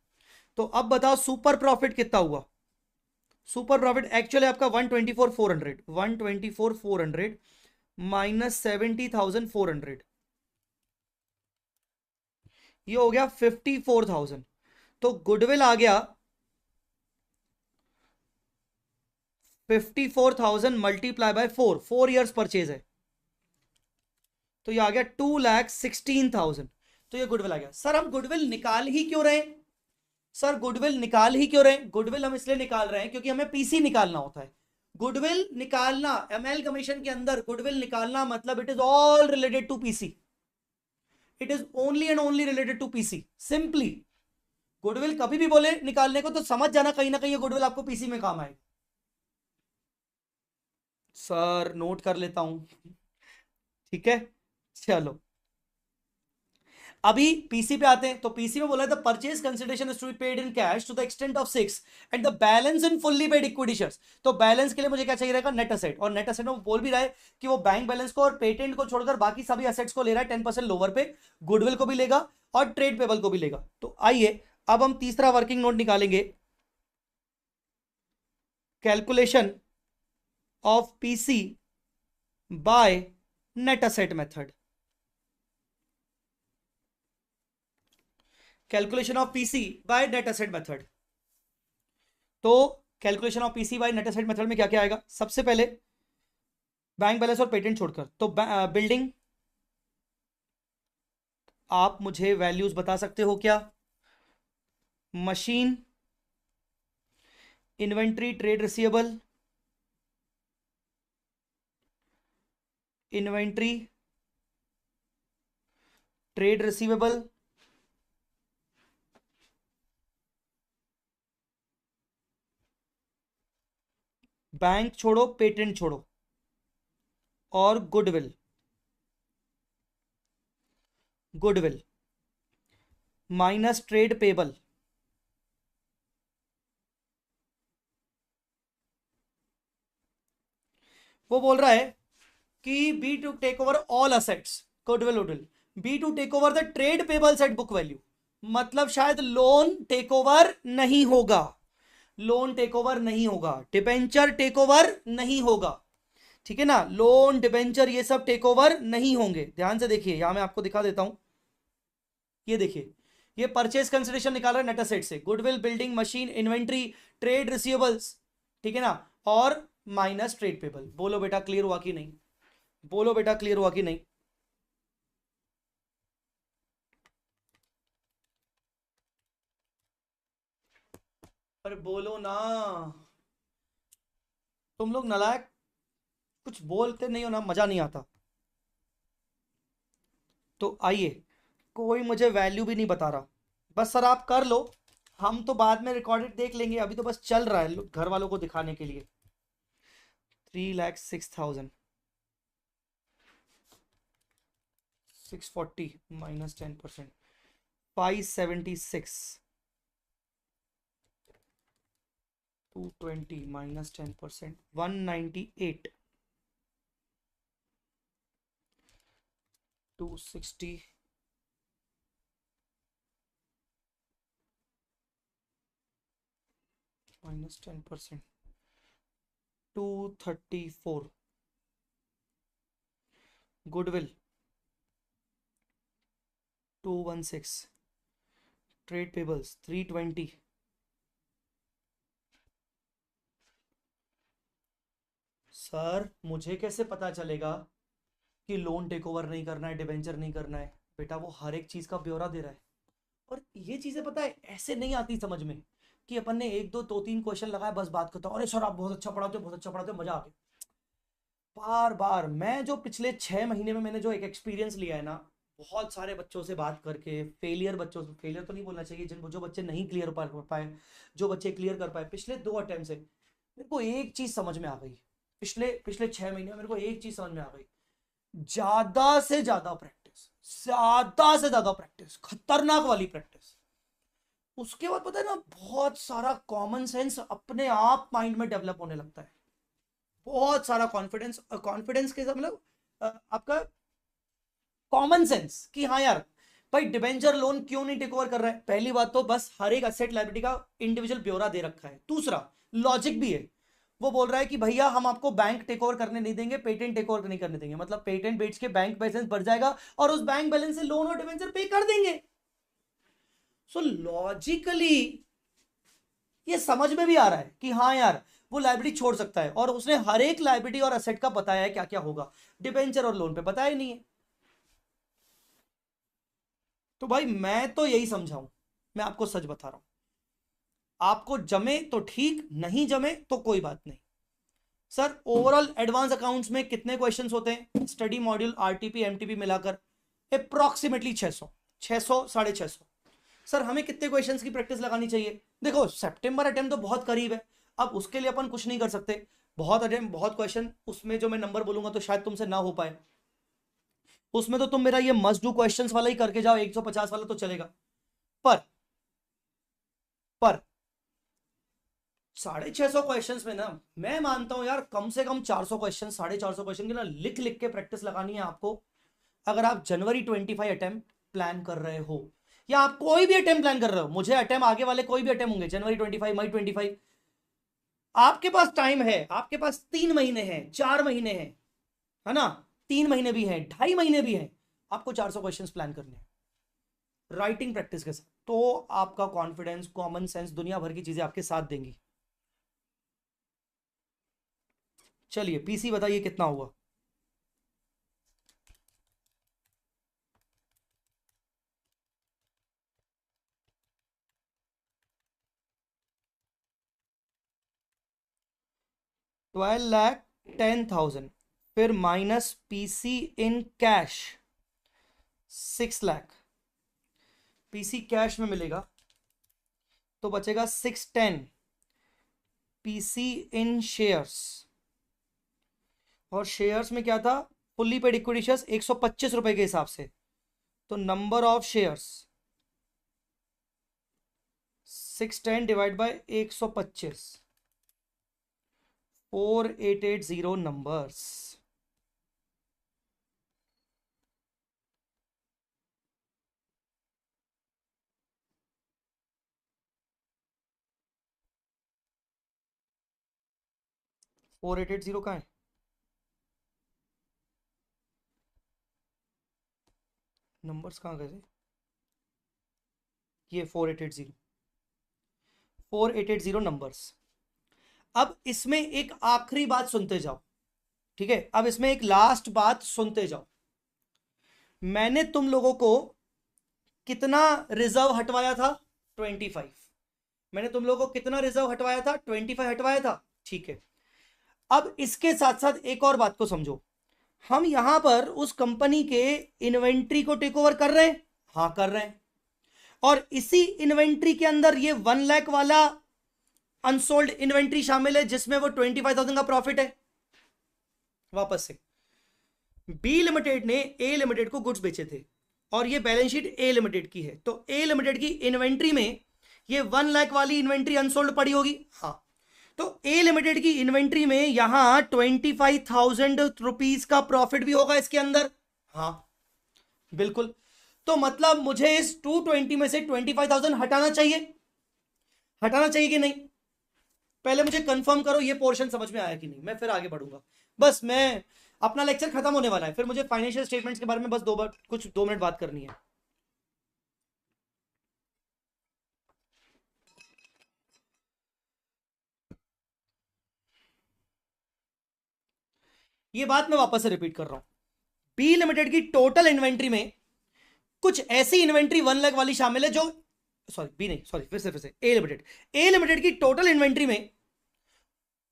तो अब बताओ सुपर प्रॉफिट कितना हुआ? सुपर प्रॉफिट एक्चुअली आपका 124,400, 124,400 माइनस 70,400, ये हो गया 54,000। तो गुडविल आ गया 54,000 मल्टीप्लाई बाय 4 ईयर्स परचेज है, तो ये आ गया 2,16,000। तो ये गुडविल आ गया। सर हम गुडविल निकाल ही क्यों रहे हैं? सर गुडविल निकाल ही क्यों रहे हैं? गुडविल हम इसलिए निकाल रहे हैं क्योंकि हमें पीसी निकालना होता है। गुडविल निकालना, एमएल कमीशन के अंदर गुडविल निकालना मतलब it is all related to PC, it is only and only related to PC. Simply goodwill कभी भी बोले निकालने को तो समझ जाना कहीं ना कहीं ये गुडविल आपको पीसी में काम आएगा। सर नोट कर लेता हूं। ठीक है, चलो अभी पीसी पे आते हैं, तो पीसी में बोला था purchase consideration is to be paid in cash to the extent of 6 and the balance in fully paid equity shares. तो बैलेंस के लिए मुझे क्या चाहिए रहेगा, नेट असेट, और नेट असेट में वो बोल भी रहा है कि वो बैंक बैलेंस को और पेटेंट को छोड़कर बाकी सभी असेट्स को ले रहा है 10% लोअर पे, गुडविल को भी लेगा और ट्रेड पेबल को भी लेगा। तो आइए अब हम तीसरा वर्किंग नोट निकालेंगे, calculation of PC by net asset method. Calculation of PC by net asset method. तो calculation of PC by net asset method में क्या क्या आएगा, सबसे पहले बैंक बैलेंस और पेटेंट छोड़कर, तो बिल्डिंग, आप मुझे वैल्यूज बता सकते हो क्या, machine, inventory, trade receivable, inventory, trade receivable, bank छोड़ो, पेटेंट छोड़ो, और goodwill, goodwill minus trade payable. वो बोल रहा है कि B to take over all assets, goodwill वुडविल, B to take over the trade payables at book value. मतलब शायद लोन टेक ओवर नहीं होगा, लोन टेक ओवर नहीं होगा, डिबेंचर टेक ओवर नहीं होगा, ठीक है ना, लोन डिबेंचर ये सब टेक ओवर नहीं होंगे। ध्यान से देखिए, यहां मैं आपको दिखा देता हूं, ये देखिए, ये परचेज कंसिडरेशन निकाल रहा है नेट असेट से, goodwill, building, machine, inventory, trade receivables, ठीक है ना, और माइनस ट्रेड पेबल। बोलो बेटा क्लियर हुआ कि नहीं, बोलो बेटा क्लियर हुआ कि नहीं। पर बोलो ना, तुम लोग नालायक, कुछ बोलते नहीं हो ना, मजा नहीं आता। तो आइए, कोई मुझे वैल्यू भी नहीं बता रहा, बस सर आप कर लो, हम तो बाद में रिकॉर्डेड देख लेंगे, अभी तो बस चल रहा है घर वालों को दिखाने के लिए। 3,06,000, 640 minus 10%, 576, 220 minus 10%, 198, 260, minus 10%, 234, goodwill 216, trade payables 320, sir मुझे कैसे पता चलेगा कि लोन टेक ओवर नहीं करना है, डिबेंचर नहीं करना है? बेटा वो हर एक चीज का ब्यौरा दे रहा है, और ये चीजें पता है ऐसे नहीं आती समझ में कि अपन ने एक दो दो तीन क्वेश्चन लगाया बस बात करता हूँ, अरे सर आप बहुत अच्छा पढ़ाते हो, बहुत अच्छा पढ़ाते हो, मजा आ गया। बार बार मैं जो पिछले 6 महीने में मैंने जो एक एक्सपीरियंस लिया है ना, बहुत सारे बच्चों से बात करके, फेलियर बच्चों से, फेलियर तो नहीं बोलना चाहिए, जिन जो बच्चे नहीं क्लियर कर पाए, जो बच्चे क्लियर कर पाए पिछले 2 अटेम्प्ट से, मेरे को एक चीज समझ में आ गई, पिछले पिछले 6 महीने में मेरे को एक चीज समझ में आ गई, ज्यादा से ज्यादा प्रैक्टिस, ज्यादा से ज्यादा प्रैक्टिस, खतरनाक वाली प्रैक्टिस, उसके बाद पता है ना बहुत सारा कॉमन सेंस अपने आप माइंड में डेवलप होने लगता है, बहुत सारा कॉन्फिडेंस, कॉन्फिडेंस के मतलब आपका कॉमन सेंस कि हाँ यार भाई डिबेंचर लोन क्यों नहीं टेक ओवर कर रहा है। पहली बात तो बस हर एक असेट लायबिलिटी का इंडिविजुअल ब्यौरा दे रखा है, दूसरा लॉजिक भी है, वो बोल रहा है कि भैया हम आपको बैंक टेक ओवर करने नहीं देंगे, पेटेंट टेक ओवर नहीं करने देंगे, मतलब पेटेंट बेच के बैंक बैलेंस बढ़ जाएगा और उस बैंक बैलेंस से लोन और डिबेंचर पे कर देंगे। सो लॉजिकली ये समझ में भी आ रहा है कि हाँ यार वो लाइबिलिटी छोड़ सकता है, और उसने हर एक लाइबिलिटी और असेट का बताया है क्या क्या होगा, डिबेंचर और लोन पे बताया ही नहीं है। तो भाई मैं तो यही समझाऊं, मैं आपको सच बता रहा हूं, आपको जमे तो ठीक, नहीं जमे तो कोई बात नहीं। सर ओवरऑल एडवांस अकाउंट्स में कितने क्वेश्चंस होते हैं, स्टडी मॉड्यूल आरटीपी एमटीपी मिलाकर अप्रोक्सीमेटली 600, 600 650। सर हमें कितने क्वेश्चंस की प्रैक्टिस लगानी चाहिए? देखो सितंबर अटेम्प्ट तो बहुत करीब है, अब उसके लिए अपन कुछ नहीं कर सकते, बहुत अटेम्प्ट बहुत क्वेश्चन, उसमें जो मैं नंबर बोलूंगा तो शायद तुमसे ना हो पाए, उसमें तो तुम मेरा ये मस्ट डू क्वेश्चंस वाला ही करके जाओ, 150 वाला तो चलेगा। पर पर 650 क्वेश्चंस में ना मैं मानता हूं यार कम से कम 400 क्वेश्चन, 450 क्वेश्चन की ना लिख लिख के प्रैक्टिस लगानी है आपको। अगर आप जनवरी 25 अटेम्प्ट प्लान कर रहे हो, या आप कोई भी अटेम्प्ट प्लान कर रहे हो, मुझे अटेम्प्ट आगे वाले कोई भी अटेम्प्ट होंगे जनवरी 25, मई 25, आपके पास टाइम है, आपके पास 3 महीने हैं, 4 महीने हैं, है ना, 3 महीने भी हैं, 2.5 महीने भी हैं, आपको 400 क्वेश्चंस प्लान करने हैं राइटिंग प्रैक्टिस के साथ। तो आपका कॉन्फिडेंस, कॉमन सेंस, दुनिया भर की चीजें आपके साथ देंगी। चलिए पीसी बताइए कितना हुआ। $12,10,000, फिर minus PC in cash 6 lakh, PC cash में मिलेगा तो बचेगा 610, पीसी इन शेयर्स, और शेयर्स में क्या था, फुल्ली पेड इक्विटी शेयर्स 125 रुपए के हिसाब से, तो number of shares 610 divide by 125, 4880 numbers. Four eight eight zero कहाँ है, नंबर्स कहाँ गए थे, ये 4880 नंबर्स। अब इसमें एक आखिरी बात सुनते जाओ, ठीक है, अब इसमें एक लास्ट बात सुनते जाओ। मैंने तुम लोगों को कितना रिजर्व हटवाया था, 25। मैंने तुम लोगों को कितना रिजर्व हटवाया था, 25 हटवाया था, ठीक है। अब इसके साथ साथ एक और बात को समझो, हम यहां पर उस कंपनी के इन्वेंट्री को टेक ओवर कर रहे हैं, हाँ कर रहे हैं, और इसी इन्वेंट्री के अंदर ये 1 लाख वाला अनसोल्ड इन्वेंट्री शामिल है जिसमें वो 25,000 का प्रॉफिट है। वापस से, बी लिमिटेड ने ए लिमिटेड को गुड्स बेचे थे और ये बैलेंस शीट ए लिमिटेड की है, तो ए लिमिटेड की इन्वेंट्री में ये 1 लाख वाली इन्वेंट्री अनसोल्ड पड़ी होगी, हाँ, तो ए लिमिटेड की इन्वेंट्री में यहां 25,000 रुपीज का प्रॉफिट भी होगा इसके अंदर, हाँ बिल्कुल। तो मतलब मुझे इस 220 में से 25,000 हटाना चाहिए कि नहीं, पहले मुझे कंफर्म करो ये पोर्शन समझ में आया कि नहीं, मैं फिर आगे बढ़ूंगा। बस मैं अपना लेक्चर खत्म होने वाला है, फिर मुझे फाइनेंशियल स्टेटमेंट्स के बारे में बस 2 मिनट बात करनी है। ये बात मैं वापस से रिपीट कर रहा हूं, बी लिमिटेड की टोटल इन्वेंट्री में कुछ ऐसी इन्वेंट्री 1 लाख वाली शामिल है जो, सॉरी बी नहीं, सॉरी फिर से ए लिमिटेड की टोटल इन्वेंट्री में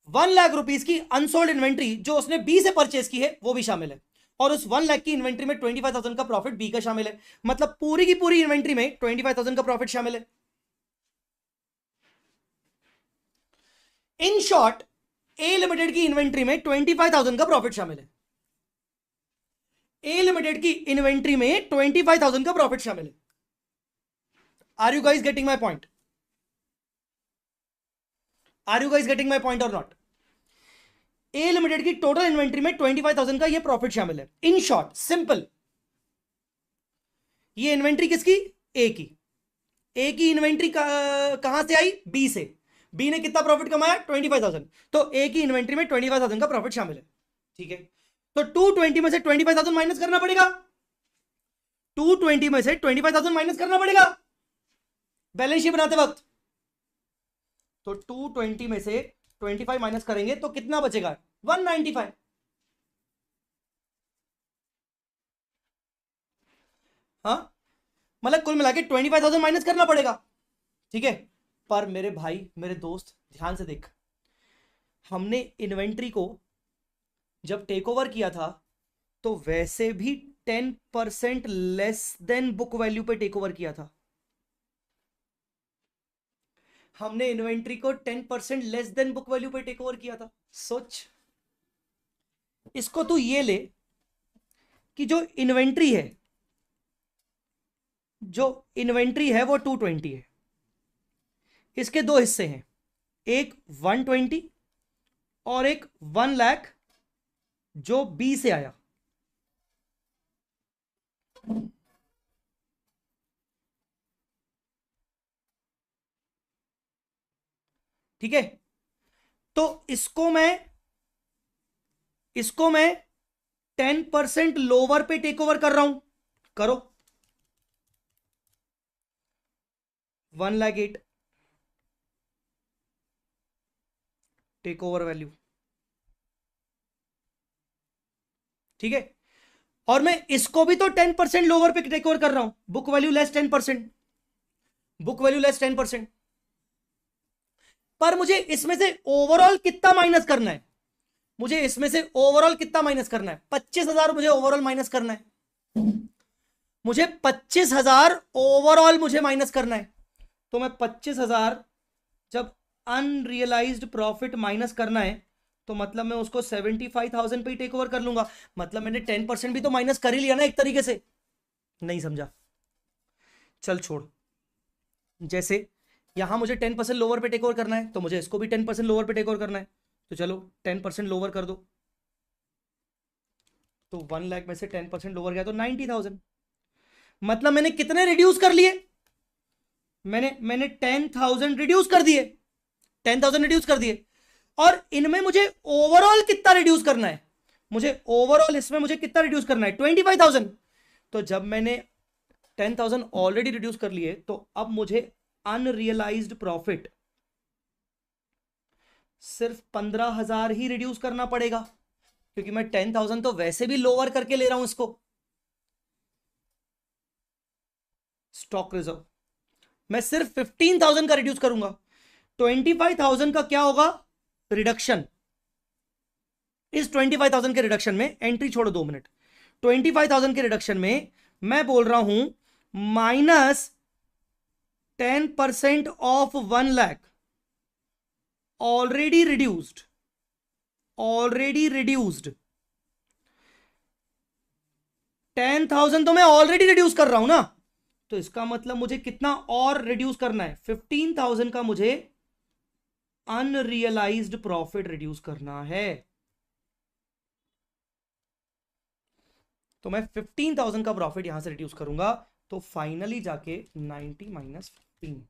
1 लाख रुपीज की अनसोल्ड इन्वेंट्री जो उसने बी से परचेज की है वो भी शामिल है, और उस 1 लाख की इन्वेंट्री में 25,000 का प्रॉफिट बी का शामिल है, मतलब पूरी की पूरी इन्वेंट्री में 25,000 का प्रॉफिट शामिल है। इन शॉर्ट, ए लिमिटेड की इन्वेंट्री में 25,000 का प्रॉफिट शामिल है, ए लिमिटेड की इन्वेंट्री में 25,000 का प्रॉफिट शामिल है। Are you guys getting my point, are you guys getting my point और नॉट। ए लिमिटेड की टोटल इन्वेंट्री में 25,000 का ये प्रॉफिट शामिल है। इन शॉर्ट सिंपल, ये इन्वेंट्री किसकी, ए की, ए की इन्वेंट्री कहां से आई, बी से, बी ने कितना प्रॉफिट कमाया 25,000, तो ए की इन्वेंट्री में 25,000 का प्रॉफिट शामिल है, ठीक है। तो 220 में से 25,000 माइनस करना पड़ेगा, 220 में से 25,000 माइनस करना पड़ेगा बैलेंस शीट बनाते वक्त, तो 220 में से 25 माइनस करेंगे तो कितना बचेगा, 195। हाँ, मतलब कुल मिला के 25,000 माइनस करना पड़ेगा, ठीक है। पर मेरे भाई, मेरे दोस्त, ध्यान से देख, हमने इन्वेंट्री को जब टेक ओवर किया था तो वैसे भी 10% लेस देन बुक वैल्यू पे टेक ओवर किया था, हमने इन्वेंट्री को 10% लेस देन बुक वैल्यू पे टेक ओवर किया था। सोच, इसको तू ये ले, कि जो इन्वेंट्री है, वो 220 है। इसके दो हिस्से हैं, एक 120 और एक 1 लाख जो बी से आया। ठीक है, तो इसको मैं 10% लोअर पे टेक ओवर कर रहा हूं। करो 1,08,000 टेक ओवर वैल्यू। ठीक है, और मैं इसको भी तो 10% लोअर पे टेक ओवर कर रहा हूं। Book value less 10%, book value less 10%। पर मुझे इसमें से ओवरऑल कितना माइनस करना है? मुझे इसमें से ओवरऑल कितना माइनस करना है? 25,000 मुझे ओवरऑल माइनस करना है। मुझे 25,000 ओवरऑल मुझे माइनस करना है। तो मैं 25,000 जब अनरियलाइज्ड प्रॉफिट माइनस करना है, तो मतलब मैं उसको 75,000 पे ही टेक ओवर कर लूंगा। मतलब मैंने 10% भी तो माइनस कर ही लिया ना एक तरीके से। नहीं समझा? चल छोड़। जैसे यहां मुझे 10% लोअर पे टेक ओवर करना है, तो मुझे इसको भी 10% लोअर पे टेक ओवर करना है। तो चलो 10% लोअर कर दो। तो 1 लाख में से 10% लोअर गया तो 90,000। मतलब मैंने कितने रिड्यूस कर लिए? मैंने 10,000 रिड्यूस कर दिए। 10,000 रिड्यूस कर दिए। और इनमें मुझे ओवरऑल कितना रिड्यूस करना है? मुझे ओवरऑल इसमें मुझे कितना रिड्यूस करना है? 25,000। तो जब मैंने 10,000 ऑलरेडी रिड्यूस कर लिए, तो अब मुझे अनरियलाइज्ड प्रॉफिट सिर्फ 15,000 ही रिड्यूस करना पड़ेगा, क्योंकि मैं 10,000 तो वैसे भी लोअर करके ले रहा हूं इसको। स्टॉक रिजर्व मैं सिर्फ 15,000 का रिड्यूस करूंगा। 25,000 का क्या होगा? रिडक्शन। इस 25,000 के रिडक्शन में, एंट्री छोड़ो 2 मिनट, 25,000 के रिडक्शन में मैं बोल रहा हूं minus 10% of 1 lakh already reduced. 10,000 तो मैं ऑलरेडी रिड्यूस कर रहा हूं ना, तो इसका मतलब मुझे कितना और रिड्यूस करना है? 15,000 का मुझे अनरियलाइज्ड प्रॉफिट रिड्यूस करना है। तो मैं 15,000 का प्रॉफिट यहां से रिड्यूस करूंगा, तो फाइनली जाके 90 माइनस 15,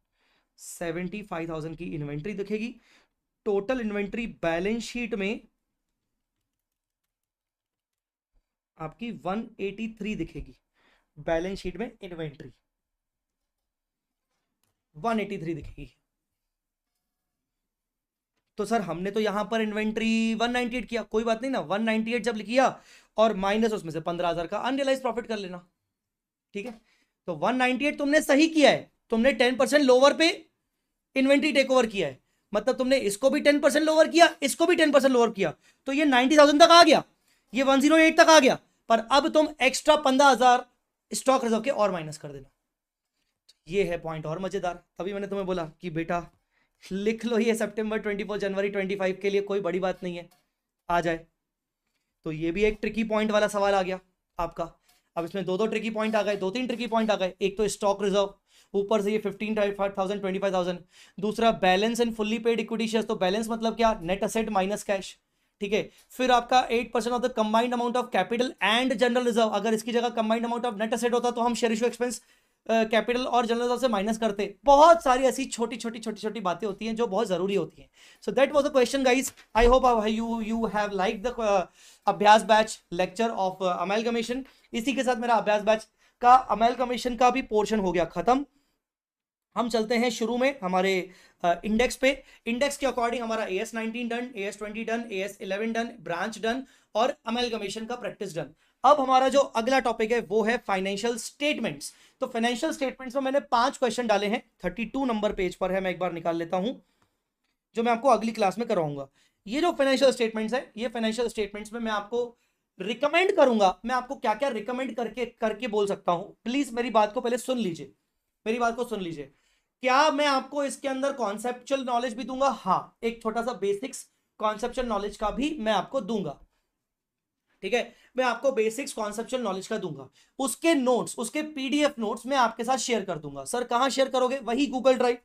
75,000 की इन्वेंट्री दिखेगी। टोटल इन्वेंट्री बैलेंस शीट में आपकी 183 दिखेगी। बैलेंस शीट में इन्वेंट्री 183 दिखेगी। तो सर हमने तो यहां पर इन्वेंट्री 198 किया, कोई बात नहीं ना, 198 जब किया और माइनस उसमें से 15,000 का अनरियलाइज प्रॉफिट कर लेना। ठीक है, तो 198 तुमने सही किया है, तुमने 10% लोअर पे इन्वेंट्री टेक ओवर किया है। मतलब तुमने इसको भी 10% लोअर किया, इसको भी 10% लोअर किया, तो ये 90,000 तक आ गया, ये 108 तक आ गया। पर अब तुम एक्स्ट्रा 15,000 स्टॉक रिजर्व के और माइनस कर देना। ये है पॉइंट और मजेदार। तभी मैंने तुम्हें बोला कि बेटा लिख लो, ये सितंबर 24 जनवरी 25 के लिए कोई बड़ी बात नहीं है, आ जाए। तो ये भी एक ट्रिकी पॉइंट वाला सवाल आ गया आपका। अब इसमें दो ट्रिकी पॉइंट आ गए, 2-3 ट्रिकी पॉइंट आ गए। एक तो स्टॉक रिजर्व, ऊपर से ये 15,000 25,000। दूसरा balance and fully paid equity shares. तो बैलेंस मतलब क्या? Net asset minus cash. ठीक है, फिर आपका 8% of the combined amount of capital and general reserve. अगर इसकी जगह combined amount of net asset होता तो हम शेयर इशू एक्सपेंस कैपिटल और जनरल रिजर्व से माइनस करते। बहुत सारी ऐसी छोटी छोटी बातें होती हैं जो बहुत जरूरी होती हैं। So that was the question guys. I hope you have like the अभ्यास बैच लेक्चर ऑफ अमेलगमेशन। इसी के साथ मेरा अभ्यास बैच का अमेलगमेशन का भी पोर्शन हो गया खत्म। हम चलते हैं शुरू में हमारे इंडेक्स पे। इंडेक्स के अकॉर्डिंग हमारा AS19 done, AS20 done, AS11 done, branch done और अमेलगमेशन का प्रैक्टिस डन। अब हमारा जो अगला टॉपिक है वो है फाइनेंशियल स्टेटमेंट्स। तो फाइनेंशियल स्टेटमेंट्स में मैंने 5 क्वेश्चन डाले हैं, 32 नंबर पेज पर है। मैं एक बार निकाल लेता हूं, जो मैं आपको अगली क्लास में करवाऊंगा। ये जो फाइनेंशियल स्टेटमेंट्स है, ये फाइनेंशियल स्टेटमेंट्स में मैं आपको रिकमेंड करूंगा, मैं आपको क्या क्या रिकमेंड करके बोल सकता हूं। प्लीज मेरी बात को पहले सुन लीजिए, मेरी बात को सुन लीजिए। क्या मैं आपको इसके अंदर कॉन्सेप्चुअल नॉलेज भी दूंगा? हाँ, एक छोटा सा बेसिक्स कॉन्सेप्चुअल नॉलेज का भी मैं आपको दूंगा। ठीक है, मैं आपको बेसिक्स कॉन्सेप्चुअल नॉलेज का दूंगा, उसके नोट्स, उसके पीडीएफ नोट्स मैं आपके साथ शेयर कर दूंगा। सर कहां शेयर करोगे? वही गूगल ड्राइव।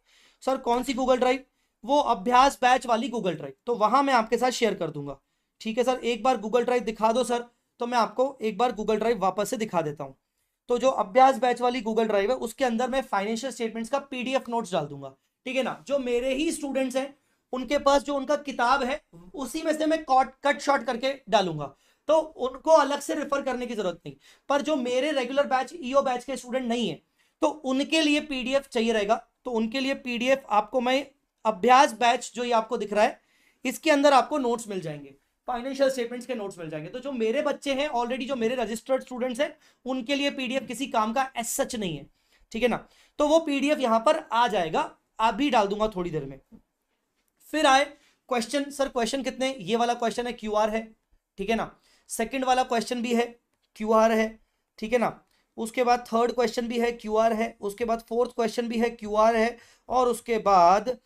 सर कौन सी गूगल ड्राइव? वो अभ्यास बैच वाली गूगल ड्राइव, तो वहां मैं आपके साथ शेयर कर दूंगा। ठीक है सर, एक बार गूगल ड्राइव दिखा दो सर, तो मैं आपको एक बार गूगल ड्राइव वापस से दिखा देता हूं। तो जो अभ्यास बैच वाली गूगल ड्राइव है उसके अंदर मैं फाइनेंशियल स्टेटमेंट्स का पीडीएफ नोट्स डाल दूंगा। ठीक है ना, जो मेरे ही स्टूडेंट्स हैं उनके पास जो उनका किताब है उसी में से मैं कट शॉर्ट करके डालूंगा, तो उनको अलग से रेफर करने की जरूरत नहीं। पर जो मेरे रेगुलर बैच ईओ बैच के स्टूडेंट नहीं है तो उनके लिए पीडीएफ चाहिए रहेगा, तो उनके लिए पीडीएफ आपको मैं अभ्यास बैच जो ये आपको दिख रहा है इसके अंदर आपको नोट्स मिल जाएंगे, फाइनेंशियल स्टेटमेंट्स के नोट्स मिल जाएंगे। तो जो मेरे बच्चे हैं ऑलरेडी, जो मेरे रजिस्टर्ड स्टूडेंट्स हैं, उनके लिए पीडीएफ किसी काम का एज सच नहीं है। ठीक है ना, तो वो पीडीएफ यहां पर आ जाएगा, आप भी डाल दूंगा थोड़ी देर में। फिर आए क्वेश्चन। सर क्वेश्चन कितने? ये वाला क्वेश्चन है क्यूआर है, ठीक है ना, सेकंड वाला क्वेश्चन भी है क्यूआर है, ठीक है ना, उसके बाद थर्ड क्वेश्चन भी है क्यूआर है, उसके बाद फोर्थ क्वेश्चन भी है क्यूआर है, और उसके बाद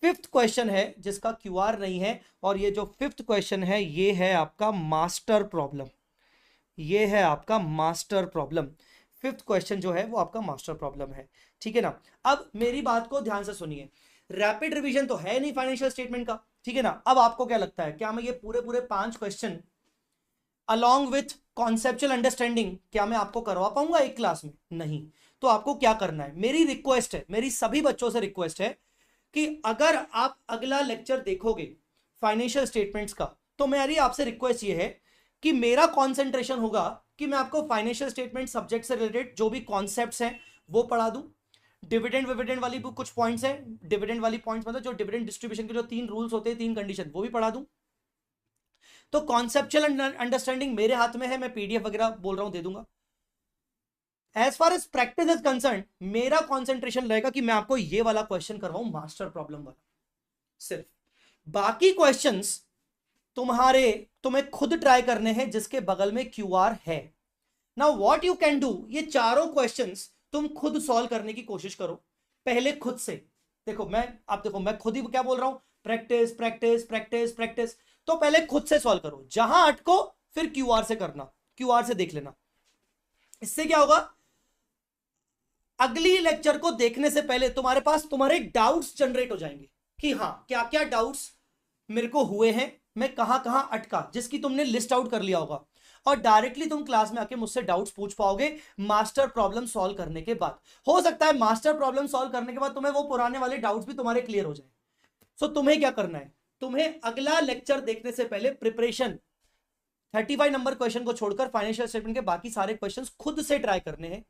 फिफ्थ क्वेश्चन है जिसका क्यूआर नहीं है। और ये जो फिफ्थ क्वेश्चन है ये है आपका मास्टर प्रॉब्लम, ये है आपका मास्टर प्रॉब्लम। फिफ्थ क्वेश्चन जो है वो आपका मास्टर प्रॉब्लम है। ठीक है ना, अब मेरी बात को ध्यान से सुनिए, रैपिड रिवीजन तो है नहीं फाइनेंशियल स्टेटमेंट का, ठीक है ना। अब आपको क्या लगता है, क्या मैं ये पूरे पूरे 5 question along with conceptual understanding क्या मैं आपको करवा पाऊंगा एक क्लास में? नहीं। तो आपको क्या करना है, मेरी रिक्वेस्ट है, मेरी सभी बच्चों से रिक्वेस्ट है कि अगर आप अगला लेक्चर देखोगे फाइनेंशियल स्टेटमेंट्स का, तो मेरी आपसे रिक्वेस्ट ये है कि मेरा कॉन्सेंट्रेशन होगा कि मैं आपको फाइनेंशियल स्टेटमेंट सब्जेक्ट से रिलेटेड जो भी कॉन्सेप्ट्स हैं वो पढ़ा दूं। डिविडेंड विविडेंड वाली कुछ पॉइंट्स हैं, डिविडेंड वाली पॉइंट्स मतलब जो डिविडेंड डिस्ट्रीब्यूशन के जो 3 रूल्स होते हैं, 3 कंडीशन, वो भी पढ़ा दूं। तो कॉन्सेप्चुअल अंडरस्टैंडिंग मेरे हाथ में है, मैं पीडीएफ वगैरह बोल रहा हूं दे दूंगा। As far as practice is concern, मेरा कॉन्सेंट्रेशन रहेगा कि मैं आपको ये वाला क्वेश्चन करवाऊं, मास्टर प्रॉब्लम वाला सिर्फ। बाकी क्वेश्चंस तुम्हें खुद ट्राई करने हैं जिसके बगल में क्यूआर है। Now what you can do, ये चारों क्वेश्चंस तुम खुद सॉल्व करने की कोशिश करो पहले खुद से। देखो मैं खुद ही क्या बोल रहा हूं, प्रैक्टिस प्रैक्टिस प्रैक्टिस प्रैक्टिस। तो पहले खुद से सॉल्व करो, जहां अटको फिर क्यूआर से करना, क्यूआर से देख लेना। इससे क्या होगा, अगली लेक्चर को देखने से पहले तुम्हारे पास तुम्हारे डाउट्स जनरेट हो जाएंगे कि हाँ क्या क्या डाउट्स मेरे को हुए हैं, मैं कहां कहां अटका, जिसकी तुमने लिस्ट आउट कर लिया होगा। और डायरेक्टली तुम क्लास में आके मुझसे डाउट्स पूछ पाओगे मास्टर प्रॉब्लम सॉल्व करने के बाद। हो सकता है मास्टर प्रॉब्लम सॉल्व करने के बाद तुम्हें वो पुराने वाले डाउट्स भी तुम्हारे क्लियर हो जाए। सो तुम्हें क्या करना है, तुम्हें अगला लेक्चर देखने से पहले प्रिपरेशन 35 नंबर क्वेश्चन को छोड़कर फाइनेंशियल स्टेटमेंट के बाकी सारे क्वेश्चंस खुद से ट्राई करने हैं,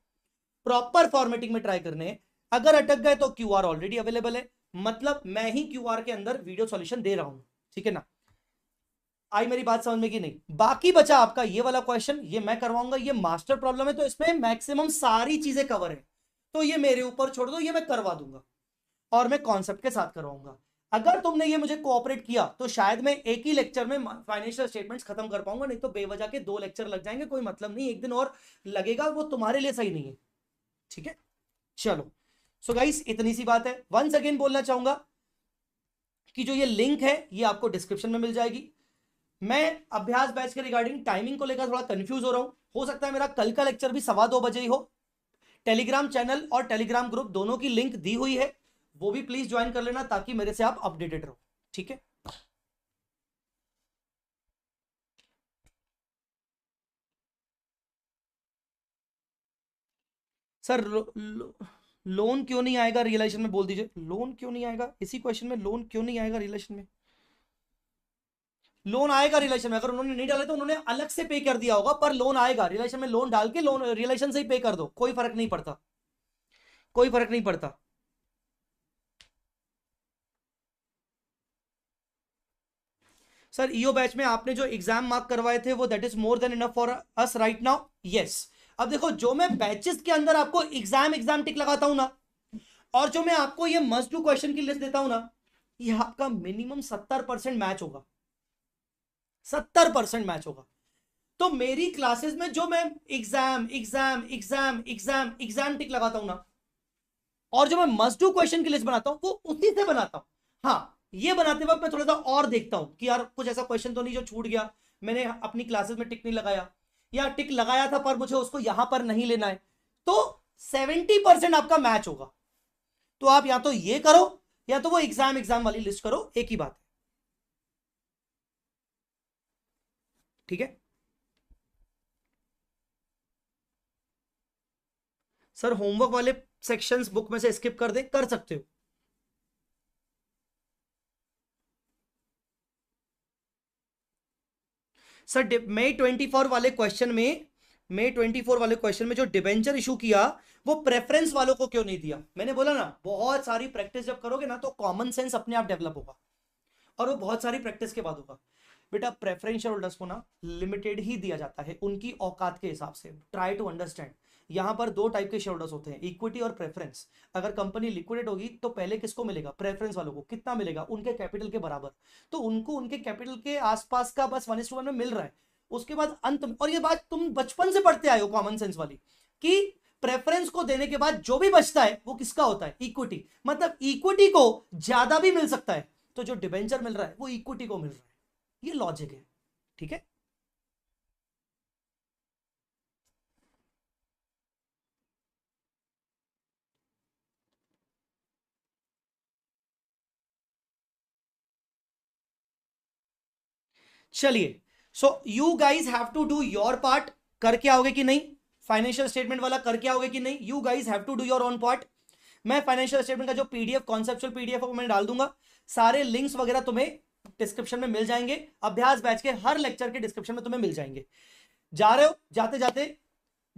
प्रॉपर फॉर्मेटिंग में ट्राई करने हैं। अगर अटक गए तो क्यूआर ऑलरेडी अवेलेबल है, मतलब मैं ही क्यूआर के अंदर वीडियो सॉल्यूशन दे रहा हूं। ठीक है ना, आई मेरी बात समझ में कि नहीं? बाकी बचा आपका ये वाला क्वेश्चन, ये मैं करवाऊंगा, ये मास्टर प्रॉब्लम है तो इसमें मैक्सिमम सारी चीजें कवर है, तो ये मेरे ऊपर छोड़ दो, ये मैं करवा दूंगा और मैं कॉन्सेप्ट के साथ करवाऊंगा। अगर तुमने ये मुझे कोऑपरेट किया तो शायद मैं एक ही लेक्चर में फाइनेंशियल स्टेटमेंट्स खत्म कर पाऊंगा, नहीं तो बेवजह के 2 लेक्चर लग जाएंगे, कोई मतलब नहीं, एक दिन और लगेगा, वो तुम्हारे लिए सही नहीं है। ठीक है, चलो। सो गाइस इतनी सी बात है। वंस अगेन बोलना चाहूंगा कि जो ये लिंक है ये आपको डिस्क्रिप्शन में मिल जाएगी। मैं अभ्यास बैच के रिगार्डिंग टाइमिंग को लेकर थोड़ा कंफ्यूज हो रहा हूं, हो सकता है मेरा कल का लेक्चर भी 2:15 बजे ही हो। टेलीग्राम चैनल और टेलीग्राम ग्रुप दोनों की लिंक दी हुई है, वो भी प्लीज ज्वाइन कर लेना ताकि मेरे से आप अपडेटेड रहो। ठीक है, सर लोन क्यों नहीं आएगा रियलाइजेशन में? बोल दीजिए, लोन क्यों नहीं आएगा इसी क्वेश्चन में, लोन क्यों नहीं आएगा रियलाइजेशन में? लोन आएगा रिलेशन में, अगर उन्होंने नहीं डाले तो उन्होंने अलग से पे कर दिया होगा, पर लोन आएगा रिलेशन में। लोन डाल के लोन रिलेशन से ही पे कर दो, कोई फर्क नहीं पड़ता, कोई फर्क नहीं पड़ता। सर ईओ बैच में आपने जो एग्जाम मार्क करवाए थे वो that is more than enough for us right now. Yes, अब देखो जो मैं बैचेस के अंदर आपको एग्जाम एग्जाम टिक लगाता हूं ना, और जो मैं आपको ये मस्ट डू क्वेश्चन की लिस्ट देता हूं ना, ये आपका मिनिमम 70% मैच होगा, 70% मैच होगा। तो मेरी क्लासेस में जो मैं exam exam exam exam exam tick लगाता हूं ना, और जो मैं मस्ट डू क्वेश्चन की लिस्ट बनाता हूं वो उसी से बनाता हूं। हाँ, ये बनाते वक्त मैं थोड़ा सा और देखता हूं कि यार कुछ ऐसा क्वेश्चन तो नहीं जो छूट गया, मैंने अपनी क्लासेस में टिक नहीं लगाया, या टिक लगाया था पर मुझे उसको यहां पर नहीं लेना है, तो 70% आपका मैच होगा। तो आप या तो ये करो या तो वो एग्जाम वाली लिस्ट करो, एक ही बात है। ठीक है सर, होमवर्क वाले सेक्शंस बुक में से स्किप कर दे, कर सकते हो। सर मई 24 वाले क्वेश्चन में जो डिबेंचर इशू किया वो प्रेफरेंस वालों को क्यों नहीं दिया? मैंने बोला ना, बहुत सारी प्रैक्टिस जब करोगे ना तो कॉमन सेंस अपने आप डेवलप होगा, और वो बहुत सारी प्रैक्टिस के बाद होगा। बेटा प्रेफरेंस शेयर होल्डर्स को ना लिमिटेड ही दिया जाता है उनकी औकात के हिसाब से। ट्राई टू अंडरस्टैंड, यहां पर दो टाइप के शेयर होल्डर्स होते हैं, इक्विटी और प्रेफरेंस। अगर कंपनी लिक्विडेट होगी तो पहले किसको मिलेगा? प्रेफरेंस वालों को। कितना मिलेगा? उनके कैपिटल के बराबर। तो उनको उनके कैपिटल के आसपास का बस 1:1 में मिल रहा है। उसके बाद अंत में, और ये बात तुम बचपन से पढ़ते आए हो कॉमन सेंस वाली, कि प्रेफरेंस को देने के बाद जो भी बचता है वो किसका होता है? इक्विटी। मतलब इक्विटी को ज्यादा भी मिल सकता है, तो जो डिबेंचर मिल रहा है वो इक्विटी को मिल रहा है। ये लॉजिक है। ठीक है चलिए, so you guys have to do your part. करके आओगे कि नहीं? फाइनेंशियल स्टेटमेंट वाला करके आओगे कि नहीं? You guys have to do your own part. मैं फाइनेंशियल स्टेटमेंट का जो पीडीएफ, कॉन्सेप्चुअल पीडीएफ मैं डाल दूंगा। सारे लिंक्स वगैरह तुम्हें डिस्क्रिप्शन में मिल जाएंगे। अभ्यास बैच के हर लेक्चर के डिस्क्रिप्शन में तुम्हें मिल जाएंगे। जा रहे हो, जाते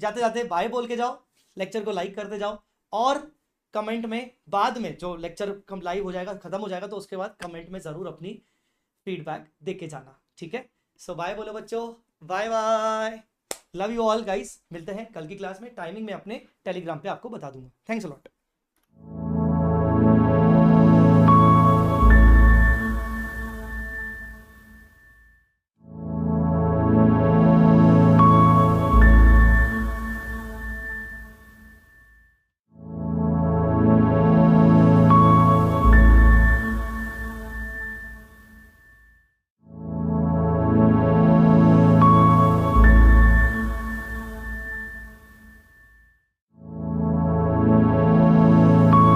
जाते बाय बोल के जाओ, लेक्चर को लाइक करते जाओ, और कमेंट में बाद में जो लेक्चर लाइव हो जाएगा, खत्म हो जाएगा, तो उसके बाद कमेंट में जरूर अपनी फीडबैक दे के जाना। ठीक है, सो बाय बोलो बच्चों, bye bye, love you all guys. मिलते हैं कल की क्लास में। टाइमिंग में अपने टेलीग्राम पे आपको बता दूंगा। Thanks a lot.